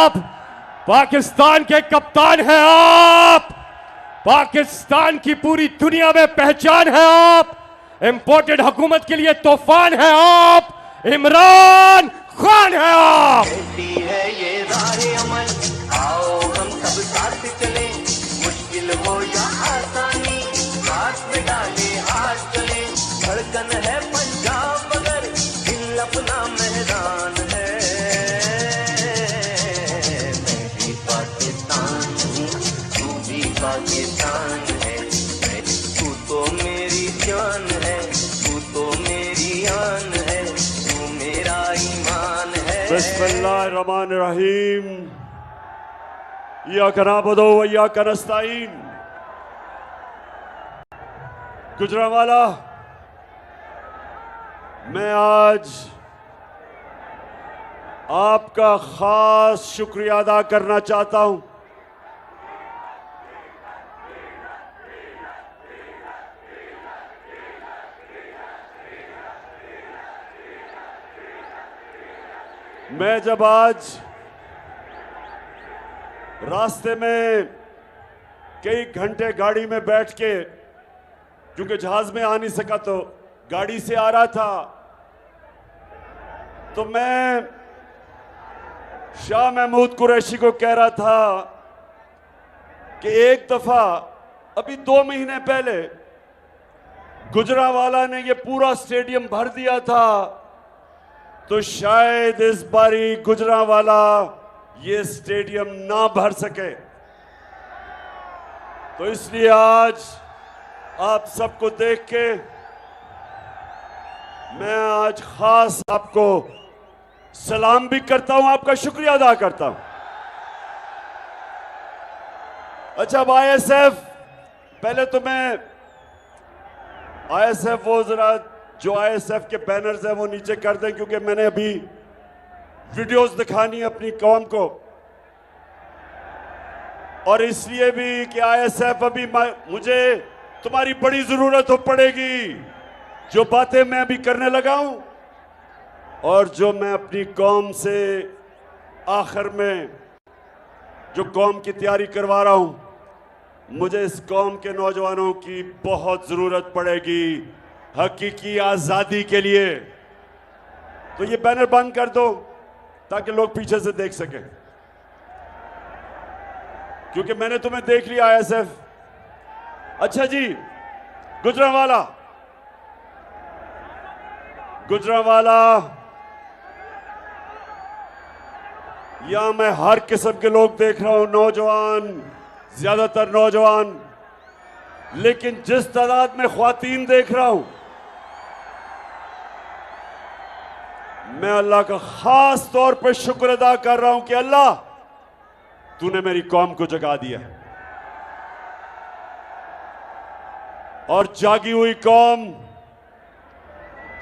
आप, पाकिस्तान के कप्तान हैं आप, पाकिस्तान की पूरी दुनिया में पहचान है आप, इंपोर्टेड हुकूमत के लिए तूफान है आप, इमरान खान है आप। है ये राहे अमल, आओ हम सब साथ चले, मुश्किल हो या आसानी, हाथ में डाले हाथ चले, धड़कन है पंजाब मगर दिल अपना मैदान है। मैं भी पाकिस्तान हूँ, तू भी पाकिस्तान है, तू तो मेरी जान है, तू तो मेरी आन है, तू मेरा ईमान है। बिस्मिल्लाहिर्रहमानिर्रहीम। इय्याका नअबुदु व इय्याका नस्तईन। गुजरांवाला, मैं आज आपका खास शुक्रिया अदा करना चाहता हूं। मैं जब आज रास्ते में कई घंटे गाड़ी में बैठ के, क्योंकि जहाज में आ नहीं सका तो गाड़ी से आ रहा था, तो मैं शाह महमूद कुरैशी को कह रहा था कि एक दफा अभी 2 महीने पहले गुजरांवाला ने ये पूरा स्टेडियम भर दिया था, तो शायद इस बारी गुजरांवाला ये स्टेडियम ना भर सके। तो इसलिए आज आप सबको देख के मैं आज खास आपको सलाम भी करता हूं, आपका शुक्रिया अदा करता हूं। अच्छा, अब आईएसएफ, पहले तो मैं आईएसएफ वो जरा जो आईएसएफ के बैनर्स हैं वो नीचे कर दें, क्योंकि मैंने अभी वीडियोस दिखानी है अपनी कौम को, और इसलिए भी कि आईएसएफ अभी मुझे तुम्हारी बड़ी जरूरत हो पड़ेगी। जो बातें मैं अभी करने लगा हूं और जो मैं अपनी कौम से आखिर में जो कौम की तैयारी करवा रहा हूं, मुझे इस कौम के नौजवानों की बहुत जरूरत पड़ेगी हकीकी आजादी के लिए। तो ये बैनर बंद कर दो ताकि लोग पीछे से देख सकें, क्योंकि मैंने तुम्हें देख लिया आईएसएफ। अच्छा जी, गुजरांवाला, गुजरांवाला, यहां मैं हर किस्म के लोग देख रहा हूं, नौजवान, ज्यादातर नौजवान, लेकिन जिस तादाद में ख्वातीन देख रहा हूं, मैं अल्लाह का खास तौर पर शुक्र अदा कर रहा हूं कि अल्लाह तूने मेरी कौम को जगा दिया, और जागी हुई कौम,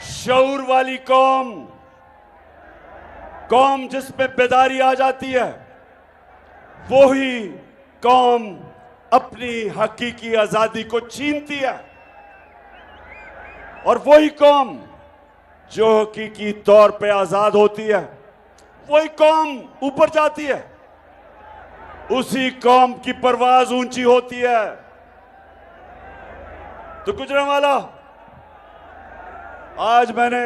शऊर वाली कौम, कौम जिसमें बेदारी आ जाती है, वो ही कौम अपनी हकीकी आजादी को छीनती है, और वही कौम जो हकीकी तौर पे आजाद होती है, वही कौम ऊपर जाती है, उसी कौम की परवाज ऊंची होती है। तो गुजरांवाला, आज मैंने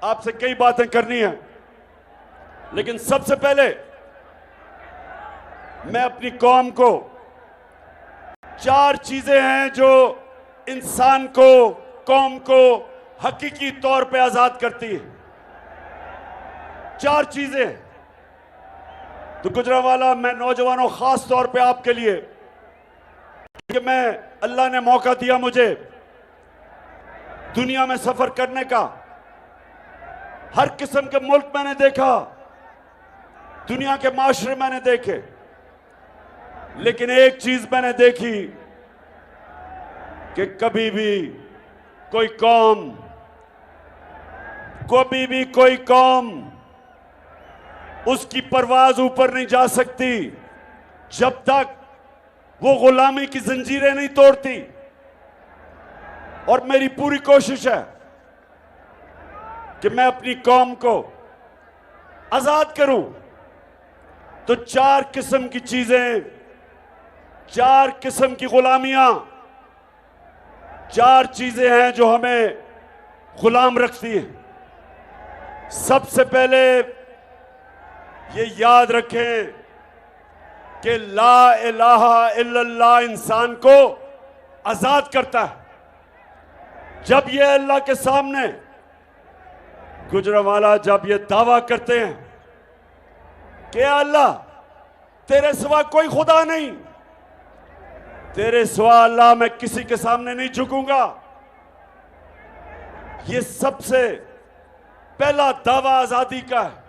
आपसे कई बातें करनी है, लेकिन सबसे पहले मैं अपनी कौम को 4 चीजें हैं जो इंसान को, कौम को हकीकी तौर पे आजाद करती है। 4 चीजें। तो गुजरांवाला, मैं नौजवानों, खास तौर पे आपके लिए, क्योंकि मैं, अल्लाह ने मौका दिया मुझे दुनिया में सफर करने का, हर किस्म के मुल्क मैंने देखा, दुनिया के माशरे मैंने देखे, लेकिन एक चीज मैंने देखी कि कभी भी कोई कौम, कभी भी कोई कौम उसकी परवाज ऊपर नहीं जा सकती जब तक वो गुलामी की जंजीरें नहीं तोड़ती। और मेरी पूरी कोशिश है कि मैं अपनी कौम को आजाद करूं, तो चार किस्म की चीजें, चार किस्म की गुलामियां, चार चीजें हैं जो हमें गुलाम रखती हैं। सबसे पहले ये याद रखें कि ला इलाहा इल्लल्लाह इंसान को आजाद करता है। जब ये अल्लाह के सामने गुजरांवाला जब ये दावा करते हैं कि अल्लाह तेरे सिवा कोई खुदा नहीं, तेरे सिवा अल्लाह मैं किसी के सामने नहीं झुकूंगा, ये सबसे पहला दावा आजादी का है।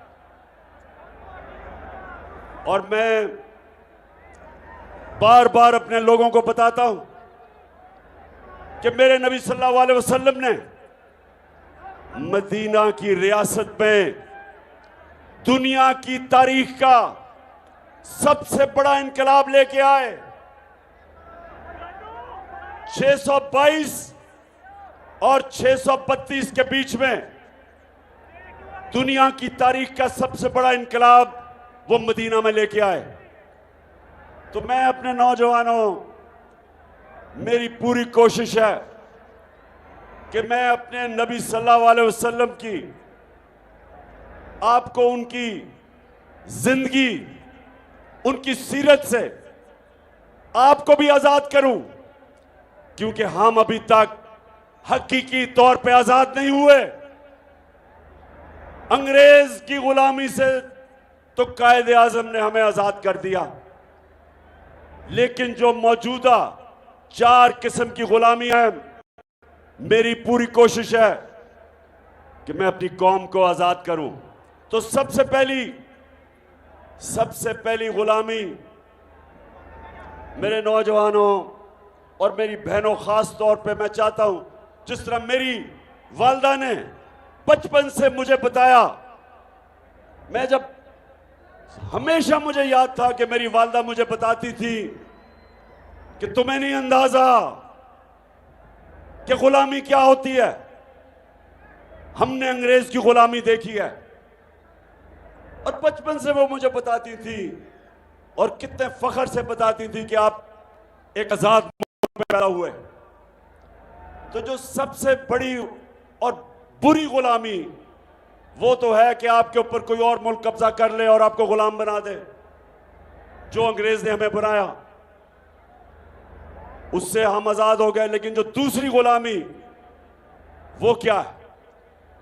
और मैं बार बार अपने लोगों को बताता हूं कि मेरे नबी सल्लल्लाहु अलैहि वसल्लम ने मदीना की रियासत में दुनिया की तारीख का सबसे बड़ा इनकलाब लेके आए। 622 और 632 के बीच में दुनिया की तारीख का सबसे बड़ा इनकलाब वो मदीना में लेके आए। तो मैं अपने नौजवानों, मेरी पूरी कोशिश है कि मैं अपने नबी सल्लल्लाहु अलैहि वसल्लम की, आपको उनकी जिंदगी, उनकी सीरत से आपको भी आजाद करूं, क्योंकि हम अभी तक हकीकी तौर पे आजाद नहीं हुए। अंग्रेज की गुलामी से तो कायदे आजम ने हमें आजाद कर दिया, लेकिन जो मौजूदा चार किस्म की गुलामी है, मेरी पूरी कोशिश है कि मैं अपनी कौम को आजाद करूं। तो सबसे पहली गुलामी, मेरे नौजवानों और मेरी बहनों, खास तौर पे मैं चाहता हूं, जिस तरह मेरी वालदा ने बचपन से मुझे बताया, मैं जब हमेशा मुझे याद था कि मेरी वालदा मुझे बताती थी कि तुम्हें नहीं अंदाजा कि गुलामी क्या होती है। हमने अंग्रेज की गुलामी देखी है, और बचपन से वो मुझे बताती थी, और कितने फख्र से बताती थी कि आप एक आजाद मुल्क में पैदा हुए। तो जो सबसे बड़ी और बुरी गुलामी वो तो है कि आपके ऊपर कोई और मुल्क कब्जा कर ले और आपको गुलाम बना दे, जो अंग्रेज ने हमें बनाया, उससे हम आजाद हो गए। लेकिन जो दूसरी गुलामी वो क्या है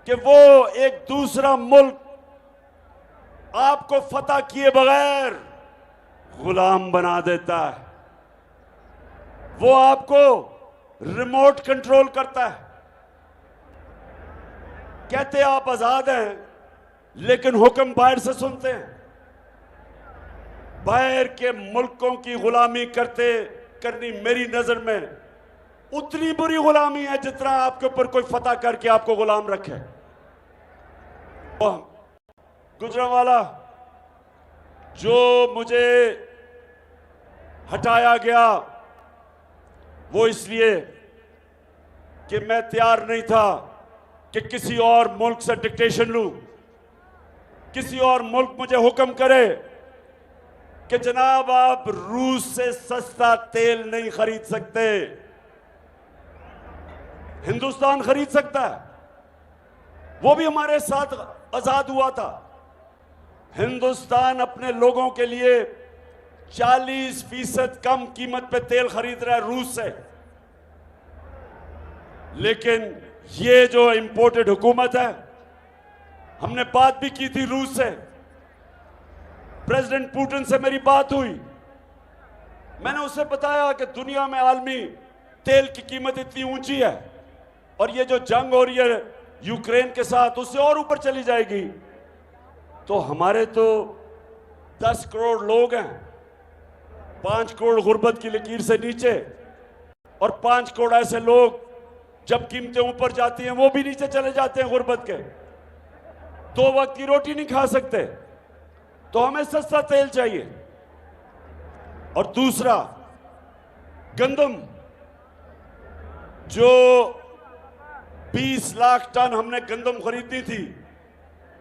कि वो एक दूसरा मुल्क आपको फतह किए बगैर गुलाम बना देता है, वो आपको रिमोट कंट्रोल करता है। कहते आप आजाद हैं, लेकिन हुक्म बाहर से सुनते हैं। बाहर के मुल्कों की गुलामी करनी मेरी नजर में उतनी बुरी गुलामी है जितना आपके ऊपर कोई फतह करके आपको गुलाम रखे। गुजरांवाला जो मुझे हटाया गया वो इसलिए कि मैं तैयार नहीं था कि किसी और मुल्क से डिक्टेशन लूं, किसी और मुल्क मुझे हुक्म करे कि जनाब आप रूस से सस्ता तेल नहीं खरीद सकते, हिंदुस्तान खरीद सकता है। वो भी हमारे साथ आजाद हुआ था। हिंदुस्तान अपने लोगों के लिए 40% कम कीमत पे तेल खरीद रहा है रूस से। लेकिन ये जो इंपोर्टेड हुकूमत है, हमने बात भी की थी रूस से, प्रेसिडेंट पुतिन से मेरी बात हुई। मैंने उससे बताया कि दुनिया में आलमी तेल की कीमत इतनी ऊंची है, और ये जो जंग हो रही है यूक्रेन के साथ, उससे और ऊपर चली जाएगी। तो हमारे तो 10 करोड़ लोग हैं, 5 करोड़ गुर्बत की लकीर से नीचे, और 5 करोड़ ऐसे लोग जब कीमतें ऊपर जाती हैं वो भी नीचे चले जाते हैं गुर्बत के, 2 वक्त की रोटी नहीं खा सकते। तो हमें सस्ता तेल चाहिए। और दूसरा, गंदम, जो 20 लाख टन हमने गंदम खरीदी थी,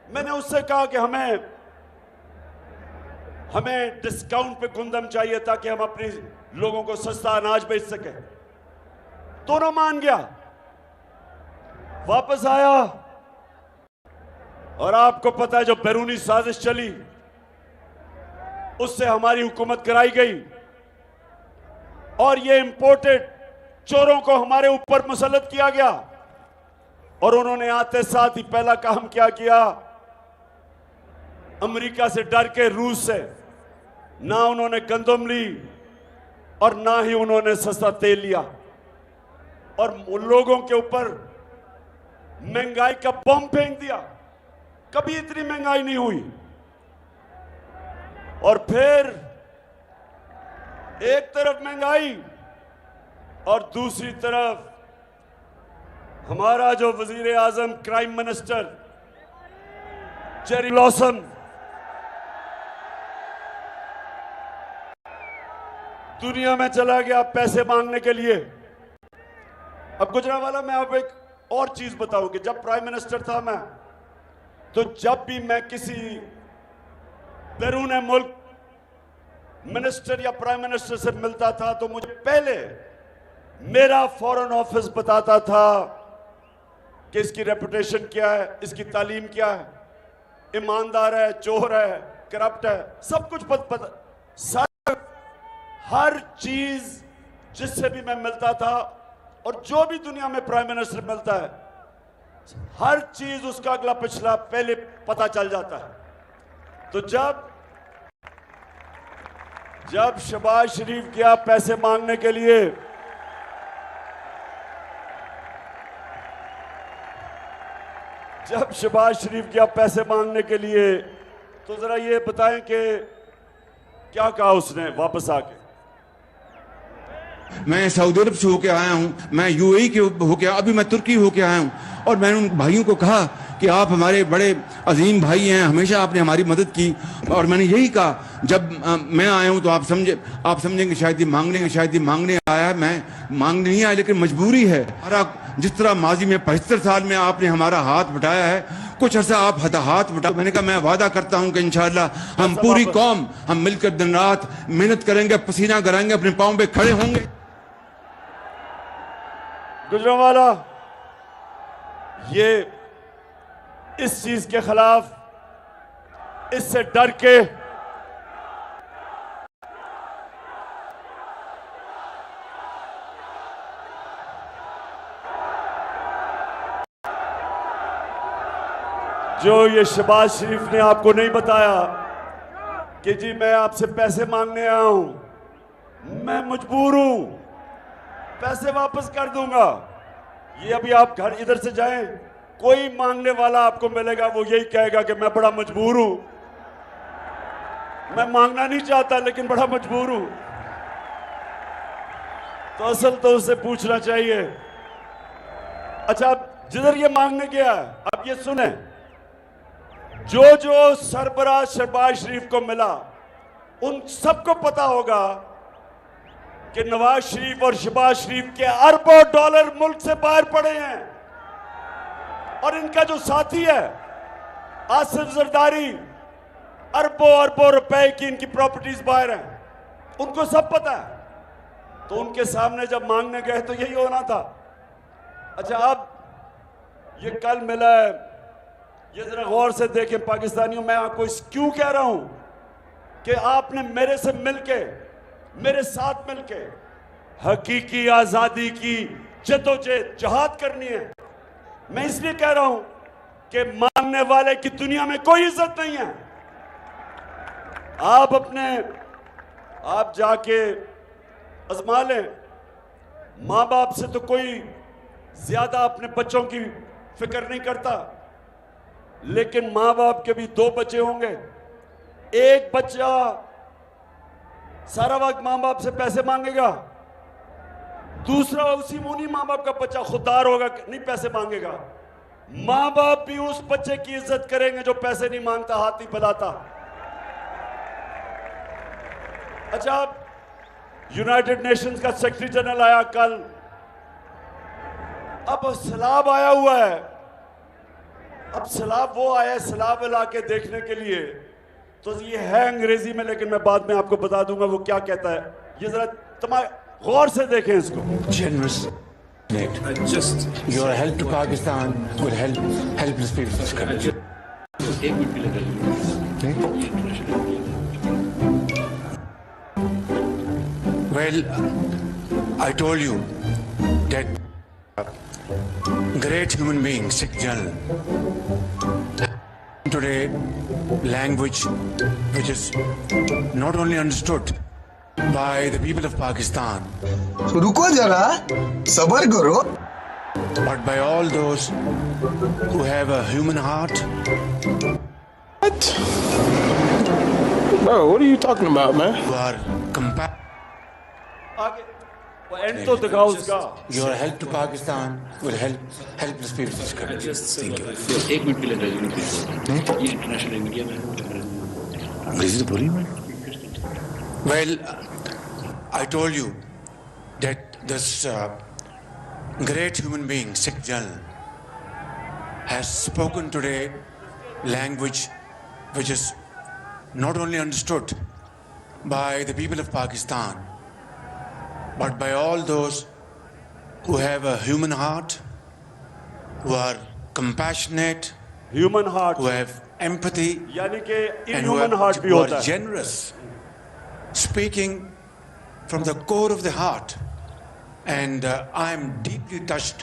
मैंने उससे कहा कि हमें हमें डिस्काउंट पे गुंदम चाहिए ताकि हम अपने लोगों को सस्ता अनाज बेच सके। दोनों मान गया, वापस आया, और आपको पता है जो बैरूनी साजिश चली उससे हमारी हुकूमत कराई गई और ये इंपोर्टेड चोरों को हमारे ऊपर मुसल्लत किया गया। और उन्होंने आते साथ ही पहला काम क्या किया, अमेरिका से डर के, रूस से, ना उन्होंने गंदम ली और ना ही उन्होंने सस्ता तेल लिया और उन लोगों के ऊपर महंगाई का बम फेंक दिया। कभी इतनी महंगाई नहीं हुई। और फिर एक तरफ महंगाई और दूसरी तरफ हमारा जो वजीर आजम, क्राइम मिनिस्टर जेरी ब्लॉसम, दुनिया में चला गया पैसे मांगने के लिए। अब गुजरावाला, मैं अब एक और चीज बताऊं कि जब प्राइम मिनिस्टर था मैं, तो जब भी मैं किसी बैरून मुल्क मिनिस्टर या प्राइम मिनिस्टर से मिलता था तो मुझे पहले मेरा फॉरेन ऑफिस बताता था कि इसकी रेपुटेशन क्या है, इसकी तालीम क्या है, ईमानदार है, चोर है, करप्ट है, सब कुछ पता, हर चीज जिससे भी मैं मिलता था और जो भी दुनिया में प्राइम मिनिस्टर मिलता है, हर चीज उसका अगला पिछला पहले पता चल जाता है। तो जब शहबाज शरीफ गया पैसे मांगने के लिए, जब शहबाज शरीफ गया पैसे मांगने के लिए, तो जरा ये बताएं कि क्या कहा उसने वापस आके। मैं सऊदी अरब से होके आया हूँ, मैं यूएई के होके, अभी मैं तुर्की होके आया हूँ, और मैंने उन भाइयों को कहा कि आप हमारे बड़े अजीम भाई हैं, हमेशा आपने हमारी मदद की। और मैंने यही कहा, जब मैं आया हूँ तो आप समझेंगे शायद ये मांगने आया है। मैं मांगने नहीं आया, लेकिन मजबूरी है। जिस तरह माजी में 75 साल में आपने हमारा हाथ बटाया है, कुछ अर्सा आप हाथ बटा। मैंने कहा मैं वादा करता हूं कि इंशाअल्लाह हम पूरी कौम हम मिलकर दिन रात मेहनत करेंगे, पसीना कराएंगे, अपने पांव पे खड़े होंगे। गुजरांवाला, ये इस चीज के खिलाफ, इससे डर के जो ये शहबाज शरीफ ने आपको नहीं बताया कि जी मैं आपसे पैसे मांगने आया हूं, मैं मजबूर हूं, पैसे वापस कर दूंगा। ये अभी आप घर इधर से जाएं, कोई मांगने वाला आपको मिलेगा, वो यही कहेगा कि मैं बड़ा मजबूर हूं, मैं मांगना नहीं चाहता लेकिन बड़ा मजबूर हूं। तो असल तो उससे पूछना चाहिए। अच्छा, अब जिधर ये मांगने गया, अब ये सुने, जो सरबराह शहबाज शरीफ को मिला, उन सबको पता होगा कि नवाज शरीफ और शहबाज शरीफ के अरबों डॉलर मुल्क से बाहर पड़े हैं। और इनका जो साथी है आसिफ जरदारी, अरबों रुपए की इनकी प्रॉपर्टीज बाहर हैं, उनको सब पता है। तो उनके सामने जब मांगने गए तो यही होना था। अच्छा, अब ये कल मिला है, ये जरा गौर से देखें पाकिस्तानियों, मैं आपको क्यों कह रहा हूं कि आपने मेरे से मिलके, मेरे साथ मिलके हकीकी आजादी की जद्दोजहद जहाद करनी है। मैं इसलिए कह रहा हूं कि मांगने वाले की दुनिया में कोई इज्जत नहीं है। आप जाके आजमा लें। मां बाप से तो कोई ज्यादा अपने बच्चों की फिक्र नहीं करता, लेकिन मां बाप के भी 2 बच्चे होंगे। एक बच्चा सारा वक्त मां बाप से पैसे मांगेगा, दूसरा उन्हीं मां बाप का बच्चा खुददार होगा, नहीं पैसे मांगेगा। मां बाप भी उस बच्चे की इज्जत करेंगे जो पैसे नहीं मांगता, हाथ नहीं फैलाता। अच्छा, यूनाइटेड नेशंस का सेक्रेटरी जनरल आया कल, अब सैलाब आया हुआ है। अब सैलाब वो आया, सैलाब इलाके देखने के लिए तो ये है अंग्रेजी में, लेकिन मैं बाद में आपको बता दूंगा वो क्या कहता है। ये जरा तमाम गौर से देखें इसको। Generous. Your help to Pakistan will help helpless people in this country. Well, I told you that great human being, Sikh General, today language which is not only understood by the people of Pakistan, रुको जरा, सबर करो। but by all those who have a human heart, What? Bro, what are you talking about, man? who are compassionate. आगे वो and तो दिखाओ उसका। Your help to Pakistan will help helpless people in this country. एक minute के लिए ये international media में अंग्रेजी तो बोली मैं। Well, I told you that this great human being, Sikh General, has spoken today language which is not only understood by the people of Pakistan, but by all those who have a human heart, who are compassionate, human heart who have empathy, यानी कि and who inhuman heart भी who होता are है। generous, speaking from the core of the heart. And I am deeply touched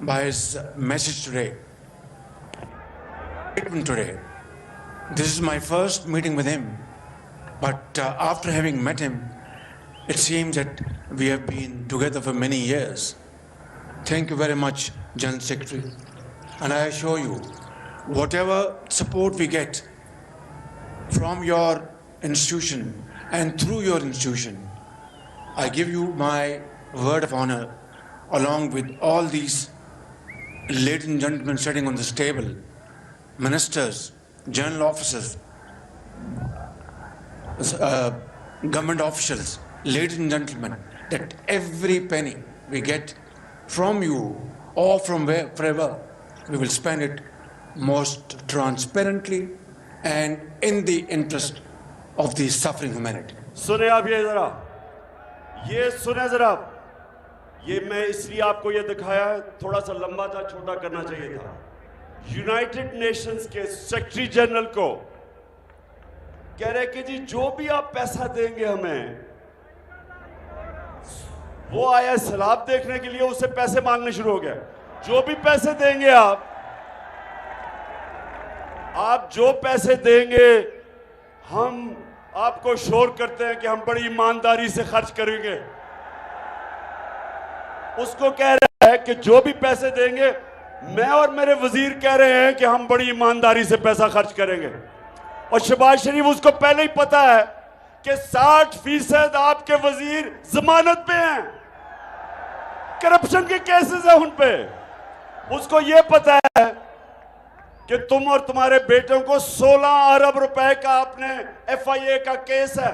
by his message today. Today, this is my first meeting with him, but after having met him, it seems that we have been together for many years. Thank you very much, General Secretary. And I assure you, whatever support we get from your institution and through your institution, I give you my word of honor, along with all these ladies and gentlemen sitting on this table, ministers, general officers, government officials, ladies and gentlemen, that every penny we get from you or from wherever, we will spend it most transparently and in the interest of the suffering humanity. सुने आप ये जरा, ये सुने जरा, ये मैं इसलिए आपको ये दिखाया है, थोड़ा सा लंबा था, छोटा करना चाहिए था। यूनाइटेड नेशंस के सेक्रेटरी जनरल को कह रहे कि जी जो भी आप पैसा देंगे हमें, वो आया सैलाब देखने के लिए, उससे पैसे मांगने शुरू हो गया। जो भी पैसे देंगे आप जो पैसे देंगे, हम आपको शोर करते हैं कि हम बड़ी ईमानदारी से खर्च करेंगे। उसको कह रहा है कि जो भी पैसे देंगे, मैं और मेरे वजीर कह रहे हैं कि हम बड़ी ईमानदारी से पैसा खर्च करेंगे। और शहबाज शरीफ उसको पहले ही पता है कि 60% आपके वजीर जमानत पे हैं, करप्शन के केसेस हैं उन पे। उसको यह पता है कि तुम और तुम्हारे बेटों को 16 अरब रुपए का अपने FIA का केस है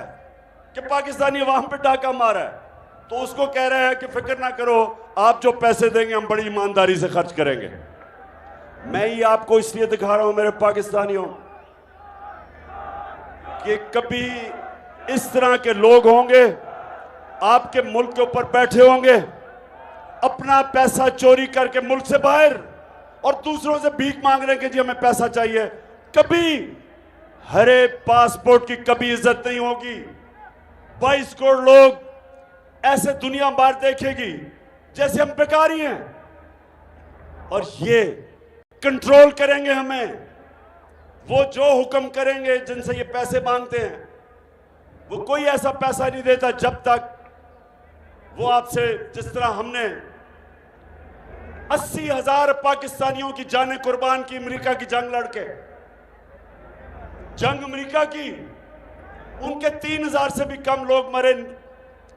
कि पाकिस्तानी अवाम पे डाका मारा है। तो उसको कह रहे हैं कि फिक्र ना करो, आप जो पैसे देंगे हम बड़ी ईमानदारी से खर्च करेंगे। मैं ये आपको इसलिए दिखा रहा हूं मेरे पाकिस्तानियों कि कभी इस तरह के लोग होंगे आपके मुल्क के ऊपर बैठे होंगे, अपना पैसा चोरी करके मुल्क से बाहर, और दूसरों से भीख मांग रहे हैं कि जी हमें पैसा चाहिए। कभी हरे पासपोर्ट की कभी इज्जत नहीं होगी। 22 करोड़ लोग ऐसे दुनिया भर देखेगी जैसे हम बेकारी हैं, और ये कंट्रोल करेंगे हमें। वो जो हुक्म करेंगे, जिनसे ये पैसे मांगते हैं, वो कोई ऐसा पैसा नहीं देता जब तक वो आपसे, जिस तरह हमने 80,000 पाकिस्तानियों की जानें कुर्बान की अमेरिका की जंग लड़के, जंग अमेरिका की, उनके 3,000 से भी कम लोग मरे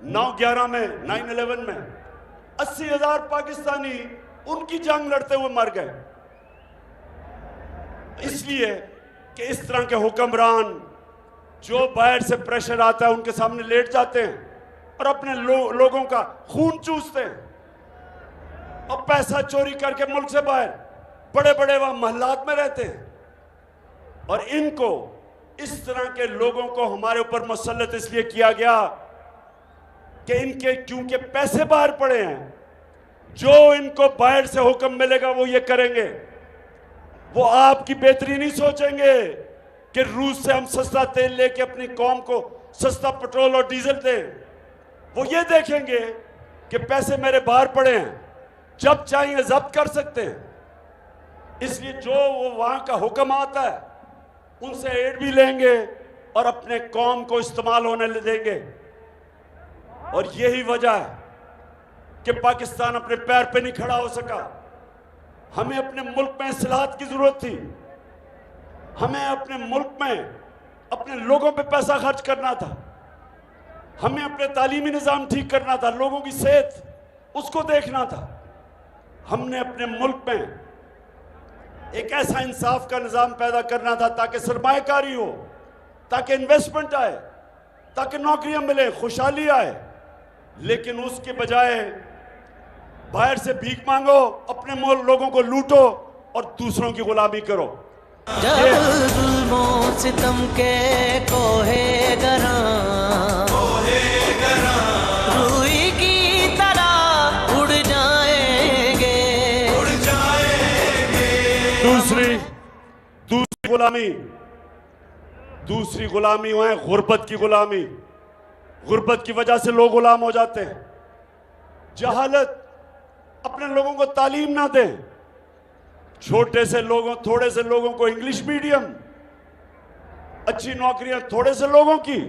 9/11 में, 9/11 में। 80,000 पाकिस्तानी उनकी जंग लड़ते हुए मर गए, इसलिए कि इस तरह के हुक्मरान जो बाहर से प्रेशर आता है उनके सामने लेट जाते हैं और अपने लोगों का खून चूसते हैं और पैसा चोरी करके मुल्क से बाहर बड़े बड़े वहां महल्लात में रहते हैं। और इनको इस तरह के लोगों को हमारे ऊपर मुसल्लत इसलिए किया गया कि इनके क्योंकि पैसे बाहर पड़े हैं, जो इनको बाहर से हुक्म मिलेगा वो ये करेंगे। वो आपकी बेहतरी नहीं सोचेंगे कि रूस से हम सस्ता तेल लेके अपनी कौम को सस्ता पेट्रोल और डीजल दें। वो ये देखेंगे कि पैसे मेरे बाहर पड़े हैं, जब चाहिए जब्त कर सकते हैं। इसलिए जो वो वहां का हुक्म आता है उनसे एड भी लेंगे और अपने कौम को इस्तेमाल होने देंगे। और यही वजह है कि पाकिस्तान अपने पैर पे नहीं खड़ा हो सका। हमें अपने मुल्क में इस्लाहत की जरूरत थी। हमें अपने मुल्क में अपने लोगों पे पैसा खर्च करना था। हमें अपने तालीमी निज़ाम ठीक करना था, लोगों की सेहत उसको देखना था। हमने अपने मुल्क में एक ऐसा इंसाफ का निज़ाम पैदा करना था ताकि सरमायाकारी हो, ताकि इन्वेस्टमेंट आए, ताकि नौकरियां मिले, खुशहाली आए। लेकिन उसके बजाय बाहर से भीख मांगो, अपने लोगों को लूटो और दूसरों की गुलामी करो। जब जुल्मों सितम के कोहे गरा रूई की तरह उड़ जाएंगे। दूसरी गुलामी है गुर्बत की गुलामी। गुर्बत की वजह से लोग गुलाम हो जाते हैं। जहालत, अपने लोगों को तालीम ना दें। थोड़े से लोगों को इंग्लिश मीडियम, अच्छी नौकरियां थोड़े से लोगों की,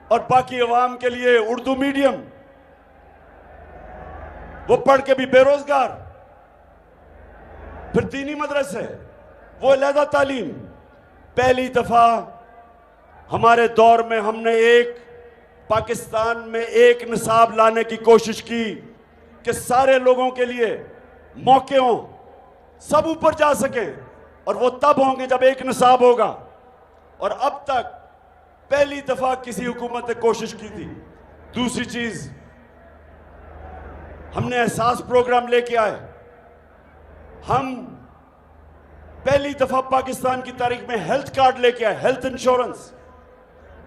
और बाकी अवाम के लिए उर्दू मीडियम। वो पढ़ के भी बेरोजगार, फिर दीनी मदरसे, वो अलहदा तालीम। पहली दफा हमारे दौर में हमने पाकिस्तान में एक निसाब लाने की कोशिश की कि सारे लोगों के लिए मौके हों, सब ऊपर जा सकें। और वो तब होंगे जब एक निसाब होगा। और अब तक पहली दफा किसी हुकूमत ने कोशिश की थी। दूसरी चीज, हमने एहसास प्रोग्राम लेके आए। हम पहली दफा पाकिस्तान की तारीख में हेल्थ कार्ड लेके आए, हेल्थ इंश्योरेंस।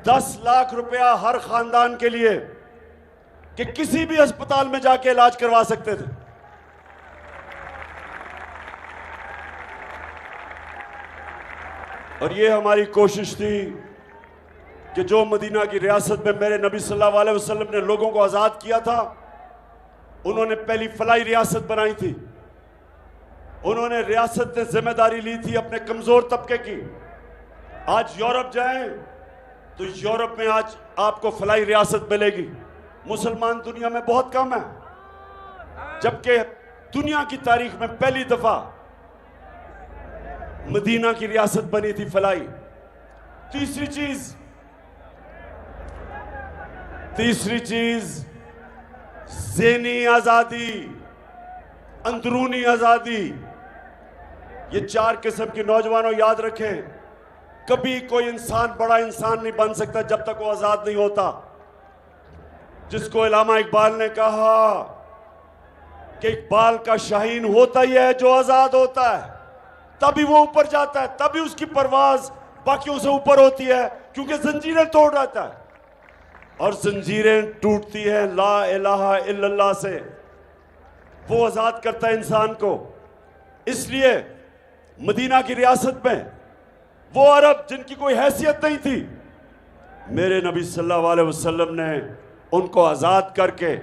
10 लाख रुपया हर खानदान के लिए कि किसी भी अस्पताल में जाके इलाज करवा सकते थे। और ये हमारी कोशिश थी कि जो मदीना की रियासत में मेरे नबी सल्लल्लाहु अलैहि वसल्लम ने लोगों को आज़ाद किया था, उन्होंने पहली फलाई रियासत बनाई थी। उन्होंने रियासत ने जिम्मेदारी ली थी अपने कमज़ोर तबके की। आज यूरोप जाएं तो यूरोप में आज आपको फलाई रियासत मिलेगी। मुसलमान दुनिया में बहुत कम है, जबकि दुनिया की तारीख में पहली दफा मदीना की रियासत बनी थी फलाई। तीसरी चीज ज़हनी आजादी, अंदरूनी आजादी। ये 4 किस्म के नौजवानों याद रखें, कभी कोई इंसान बड़ा इंसान नहीं बन सकता जब तक वो आजाद नहीं होता। जिसको इलामा इकबाल ने कहा कि इकबाल का शाहीन होता ही है जो आजाद होता है, तभी वो ऊपर जाता है, तभी उसकी परवाज बाकियों से ऊपर होती है, क्योंकि जंजीरें तोड़ रहता है। और जंजीरें टूटती हैं ला इलाहा इल्लल्लाह से। वो आजाद करता है इंसान को। इसलिए मदीना की रियासत में वो अरब जिनकी कोई हैसियत नहीं थी, मेरे नबी सल्लल्लाहु अलैहि वसल्लम ने उनको आजाद करके,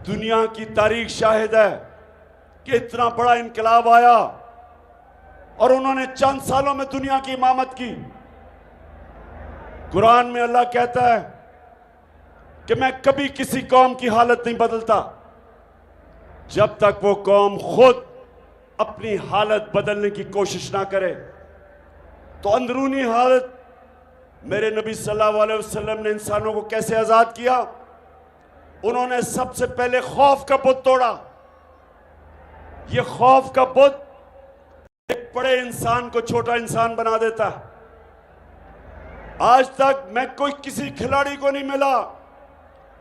दुनिया की तारीख शाहिद है कि इतना बड़ा इनकलाब आया और उन्होंने चंद सालों में दुनिया की इमामत की। कुरान में अल्लाह कहता है कि मैं कभी किसी कौम की हालत नहीं बदलता जब तक वो कौम खुद अपनी हालत बदलने की कोशिश ना करे। तो अंदरूनी हालत, मेरे नबी सल्लल्लाहु अलैहि वसल्लम ने इंसानों को कैसे आजाद किया? उन्होंने सबसे पहले खौफ का बुत तोड़ा। ये खौफ का बुत एक बड़े इंसान को छोटा इंसान बना देता है। आज तक मैं कोई किसी खिलाड़ी को नहीं मिला,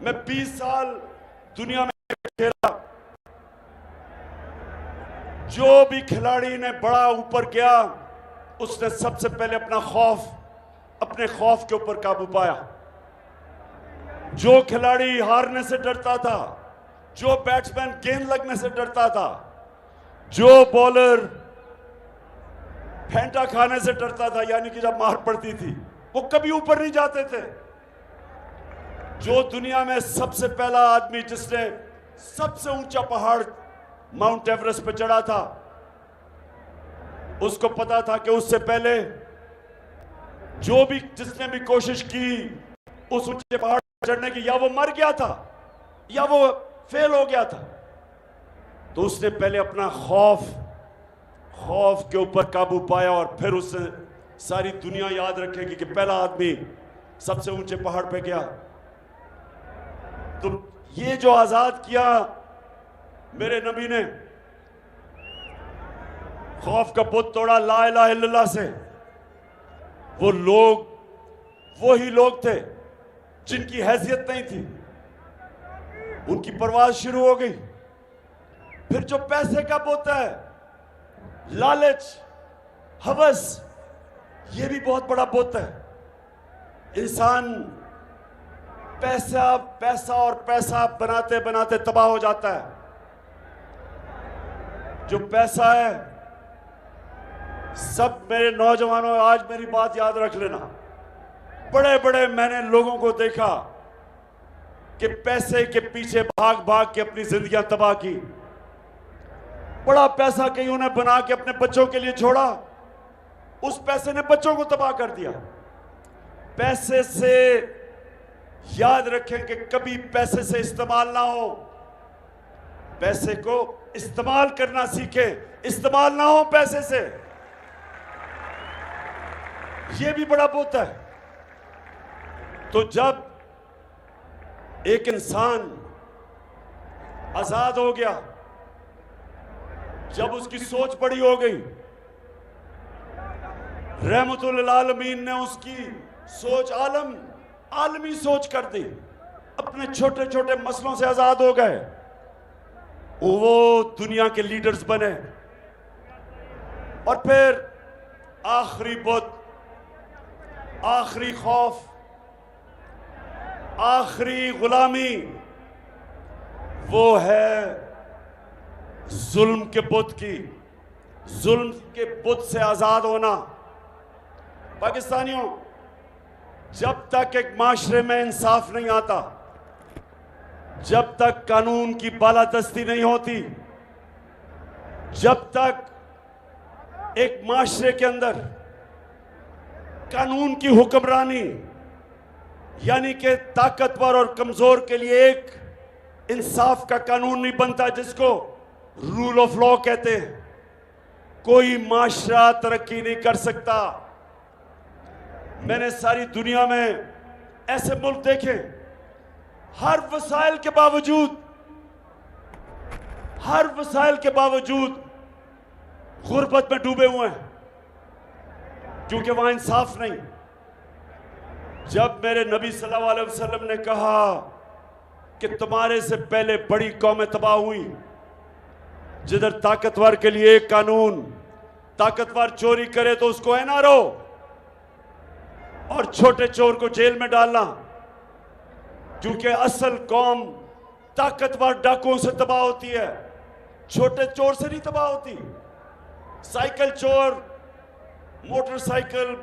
मैं 20 साल दुनिया में खेला, जो भी खिलाड़ी ने बड़ा ऊपर गया उसने सबसे पहले अपने खौफ के ऊपर काबू पाया। जो खिलाड़ी हारने से डरता था, जो बैट्समैन गेंद लगने से डरता था, जो बॉलर फेंटा खाने से डरता था, यानी कि जब मार पड़ती थी, वो कभी ऊपर नहीं जाते थे। जो दुनिया में सबसे पहला आदमी जिसने सबसे ऊंचा पहाड़ माउंट एवरेस्ट पे चढ़ा था, उसको पता था कि उससे पहले जिसने भी कोशिश की उस ऊंचे पहाड़ पर चढ़ने की, या वो मर गया था या वो फेल हो गया था। तो उसने पहले अपना खौफ के ऊपर काबू पाया और फिर उसने सारी दुनिया याद रखेगी कि पहला आदमी सबसे ऊंचे पहाड़ पे गया। तो ये जो आजाद किया मेरे नबी ने, खौफ का बुत तोड़ा ला इलाहा इल्लल्लाह से, वो ही लोग थे जिनकी हैसियत नहीं थी, उनकी परवाज शुरू हो गई। फिर जो पैसे का बुत है, लालच, हवस, ये भी बहुत बड़ा बुत है। इंसान पैसा बनाते बनाते तबाह हो जाता है। जो पैसा है, सब मेरे नौजवानों, आज मेरी बात याद रख लेना, बड़े बड़े मैंने लोगों को देखा कि पैसे के पीछे भाग भाग के अपनी जिंदगियां तबाह की। बड़ा पैसा कहीं ने बना के अपने बच्चों के लिए छोड़ा, उस पैसे ने बच्चों को तबाह कर दिया। पैसे से याद रखें कि कभी पैसे से इस्तेमाल ना हो, पैसे को इस्तेमाल करना सीखें, इस्तेमाल ना हो पैसे से। यह भी बड़ा बुत है। तो जब एक इंसान आजाद हो गया, जब उसकी सोच बड़ी हो गई, रहमतुल आलमीन ने उसकी सोच आलमी सोच कर दी, अपने छोटे छोटे मसलों से आजाद हो गए, वो दुनिया के लीडर्स बने। और फिर आखिरी बुत, आखिरी खौफ, आखिरी गुलामी, वो है जुल्म के बुत की, जुल्म के बुत से आजाद होना। पाकिस्तानियों, जब तक एक माशरे में इंसाफ नहीं आता, जब तक कानून की बालादस्ती नहीं होती, जब तक एक माशरे के अंदर कानून की हुक्मरानी, यानी कि ताकतवर और कमजोर के लिए एक इंसाफ का कानून नहीं बनता, जिसको रूल ऑफ लॉ कहते हैं, कोई माशरा तरक्की नहीं कर सकता। मैंने सारी दुनिया में ऐसे मुल्क देखे, हर वसाइल के बावजूद गुर्बत में डूबे हुए हैं, क्योंकि वहां इंसाफ नहीं। जब मेरे नबी सल्लल्लाहु अलैहि वसल्लम ने कहा कि तुम्हारे से पहले बड़ी कौमें तबाह हुई, जिधर ताकतवर के लिए एक कानून, ताकतवर चोरी करे तो उसको एनआरओ और छोटे चोर को जेल में डालना, क्योंकि असल कौम ताकतवर डाकुओं से तबाह होती है, छोटे चोर से नहीं तबाह होती। साइकिल चोर, मोटरसाइकिल,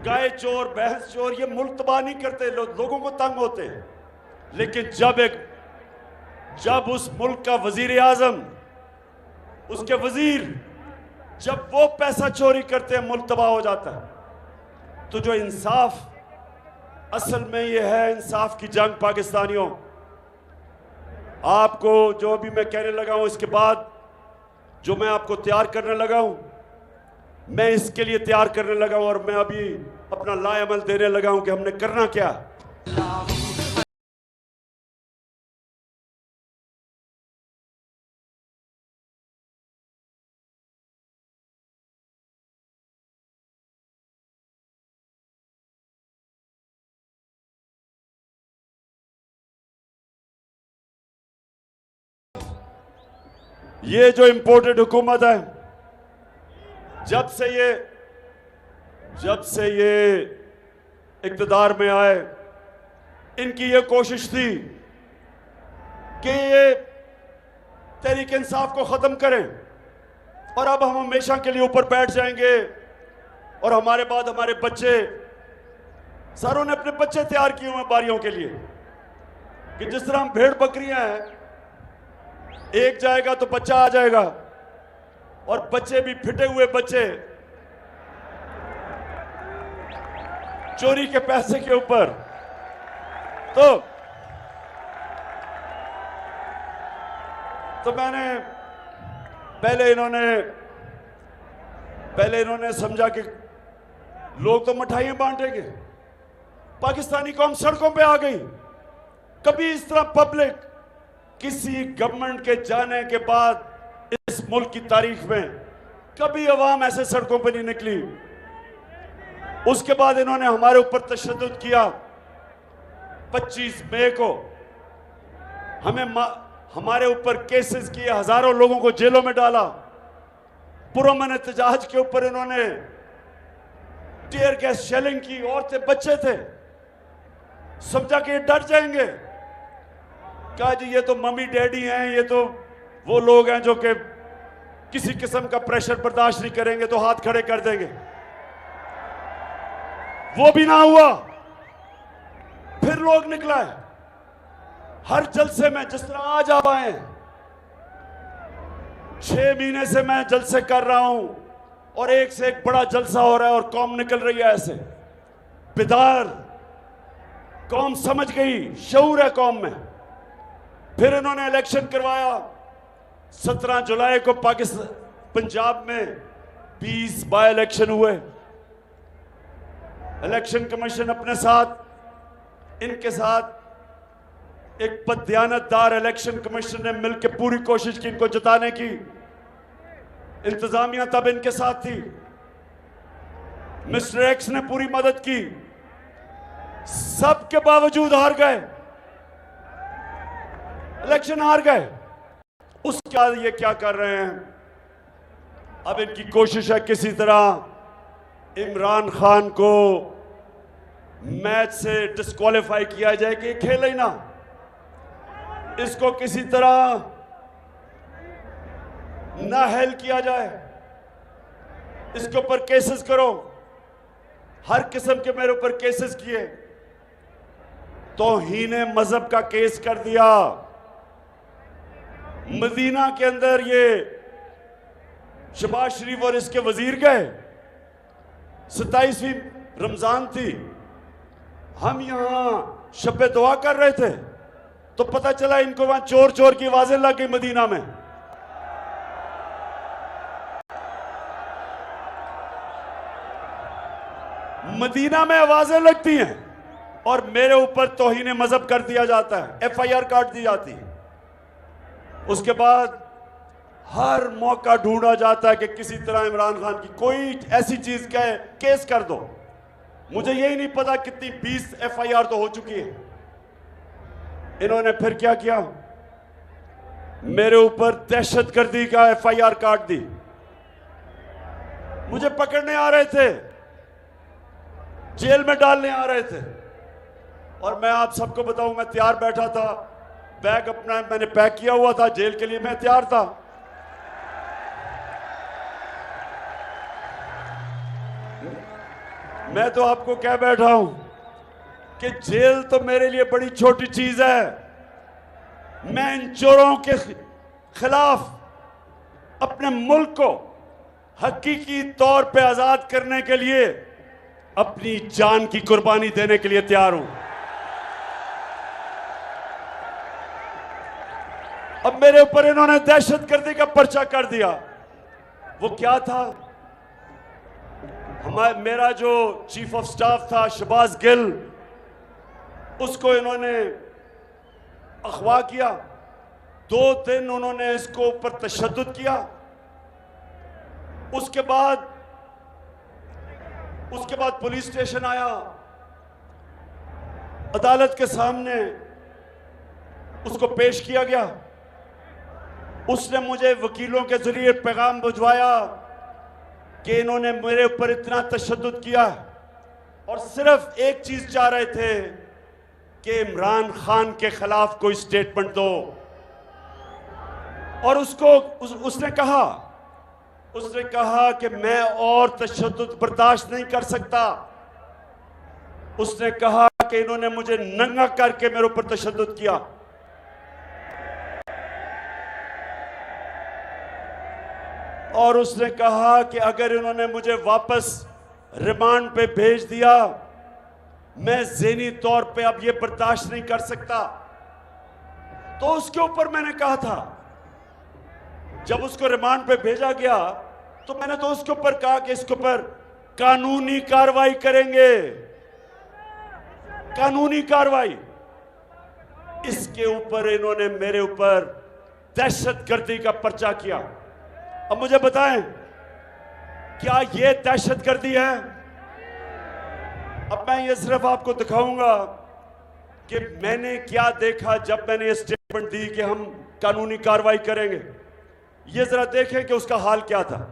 गाय चोर, भैंस चोर, ये मुल्क तबाह नहीं करते, लोगों को तंग होते हैं। लेकिन जब उस मुल्क का वजीर आजम, उसके वजीर, जब वो पैसा चोरी करते हैं, मुल्क तबाह हो जाता है। तो जो इंसाफ, असल में ये है इंसाफ की जंग। पाकिस्तानियों, आपको जो भी मैं कहने लगा हूं, इसके बाद जो मैं आपको तैयार करने लगा हूं, मैं इसके लिए तैयार करने लगा हूं और मैं अभी अपना लाएमल देने लगा हूं कि हमने करना क्या। ये जो इंपोर्टेड हुकूमत है, जब से ये इक़्तिदार में आए, इनकी ये कोशिश थी कि ये तहरीक इंसाफ को ख़त्म करें और अब हम हमेशा के लिए ऊपर बैठ जाएंगे और हमारे बाद हमारे बच्चे, सारों ने अपने बच्चे तैयार किए हुए हैं बारियों के लिए कि जिस तरह हम भेड़ बकरियां हैं, एक जाएगा तो बच्चा आ जाएगा और बच्चे भी फिटे हुए बच्चे चोरी के पैसे के ऊपर। तो मैंने पहले इन्होंने समझा कि लोग तो मिठाइयां बांटेंगे, पाकिस्तानी कौम सड़कों पे आ गई। कभी इस तरह पब्लिक किसी गवर्नमेंट के जाने के बाद इस मुल्क की तारीख में कभी अवाम ऐसे सड़कों पे नहीं निकली। उसके बाद इन्होंने हमारे ऊपर तशद्दुद किया। 25 मई को हमारे ऊपर केसेस किए, हजारों लोगों को जेलों में डाला। पुरअमन एहतजाज के ऊपर इन्होंने टीयर गैस शेलिंग की। औरतें बच्चे थे, समझा कि ये डर जाएंगे। कहा जी ये तो मम्मी डैडी हैं, ये तो वो लोग हैं जो कि किसी किस्म का प्रेशर बर्दाश्त नहीं करेंगे तो हाथ खड़े कर देंगे। वो भी ना हुआ। फिर लोग निकला है हर जलसे में, जिस तरह आज आप आए। 6 महीने से मैं जलसे कर रहा हूं और एक से एक बड़ा जलसा हो रहा है और कौम निकल रही है ऐसे बेदार। कौम समझ गई, शऊर है कौम में। फिर इन्होंने इलेक्शन करवाया। 17 जुलाई को पाकिस्तान पंजाब में 20 बाय इलेक्शन हुए। इलेक्शन कमीशन अपने साथ, इनके साथ एक बददियानतदार इलेक्शन कमीशन ने मिलकर पूरी कोशिश की इनको जिताने की। इंतजामिया तब इनके साथ थी। मिस्टर एक्स ने पूरी मदद की। सबके बावजूद हार गए, इलेक्शन हार गए। उसके बाद ये क्या कर रहे हैं? अब इनकी कोशिश है किसी तरह इमरान खान को मैच से डिस्क्वालीफाई किया जाए कि खेले ही ना। इसको किसी तरह नाअहल किया जाए, इसके ऊपर केसेस करो। हर किस्म के मेरे ऊपर केसेस किए। तौहीन मजहब का केस कर दिया। मदीना के अंदर ये शहबाज शरीफ और इसके वजीर गए। 27वीं रमजान थी, हम यहां शब दुआ कर रहे थे तो पता चला इनको वहां चोर चोर की आवाजें लग गई। मदीना में आवाजें लगती हैं और मेरे ऊपर तौहीन मजहब कर दिया जाता है, FIR काट दी जाती है। उसके बाद हर मौका ढूंढा जाता है कि किसी तरह इमरान खान की कोई ऐसी चीज कहे केस कर दो। मुझे यही नहीं पता कितनी 20 FIR तो हो चुकी है। इन्होंने फिर क्या किया? मेरे ऊपर दहशतगर्दी का FIR काट दी। मुझे पकड़ने आ रहे थे, जेल में डालने आ रहे थे। और मैं आप सबको बताऊं, मैं तैयार बैठा था, बैग अपना मैंने पैक किया हुआ था, जेल के लिए मैं तैयार था। मैं तो आपको कह बैठा हूं कि जेल तो मेरे लिए बड़ी छोटी चीज है। मैं इन चोरों के खिलाफ अपने मुल्क को हकीकी तौर पे आजाद करने के लिए अपनी जान की कुर्बानी देने के लिए तैयार हूं। अब मेरे ऊपर इन्होंने दहशतगर्दी का पर्चा कर दिया। वो क्या था? मेरा जो चीफ ऑफ स्टाफ था शहबाज गिल, उसको इन्होंने अगवा किया। 2 दिन उन्होंने इसको ऊपर तशद्दुद किया। उसके बाद पुलिस स्टेशन आया, अदालत के सामने उसको पेश किया गया। उसने मुझे वकीलों के जरिए पैगाम भिजवाया कि इन्होंने मेरे ऊपर इतना तशद्दुद किया और सिर्फ एक चीज चाह रहे थे कि इमरान खान के खिलाफ कोई स्टेटमेंट दो। और उसने कहा कि मैं और तशद्दुद बर्दाश्त नहीं कर सकता। उसने कहा कि इन्होंने मुझे नंगा करके मेरे ऊपर तशद्दुद किया। और उसने कहा कि अगर इन्होंने मुझे वापस रिमांड पे भेज दिया, मैं ज़हनी तौर पे अब ये बर्दाश्त नहीं कर सकता। तो उसके ऊपर मैंने कहा था, जब उसको रिमांड पे भेजा गया तो मैंने तो उसके ऊपर कहा कि इसके ऊपर कानूनी कार्रवाई करेंगे, कानूनी कार्रवाई। इसके ऊपर इन्होंने मेरे ऊपर दहशतगर्दी का पर्चा किया। अब मुझे बताएं, क्या यह दहशतगर्दी है? अब मैं ये सिर्फ आपको दिखाऊंगा कि मैंने क्या देखा जब मैंने ये स्टेटमेंट दी कि हम कानूनी कार्रवाई करेंगे। ये जरा देखें कि उसका हाल क्या था।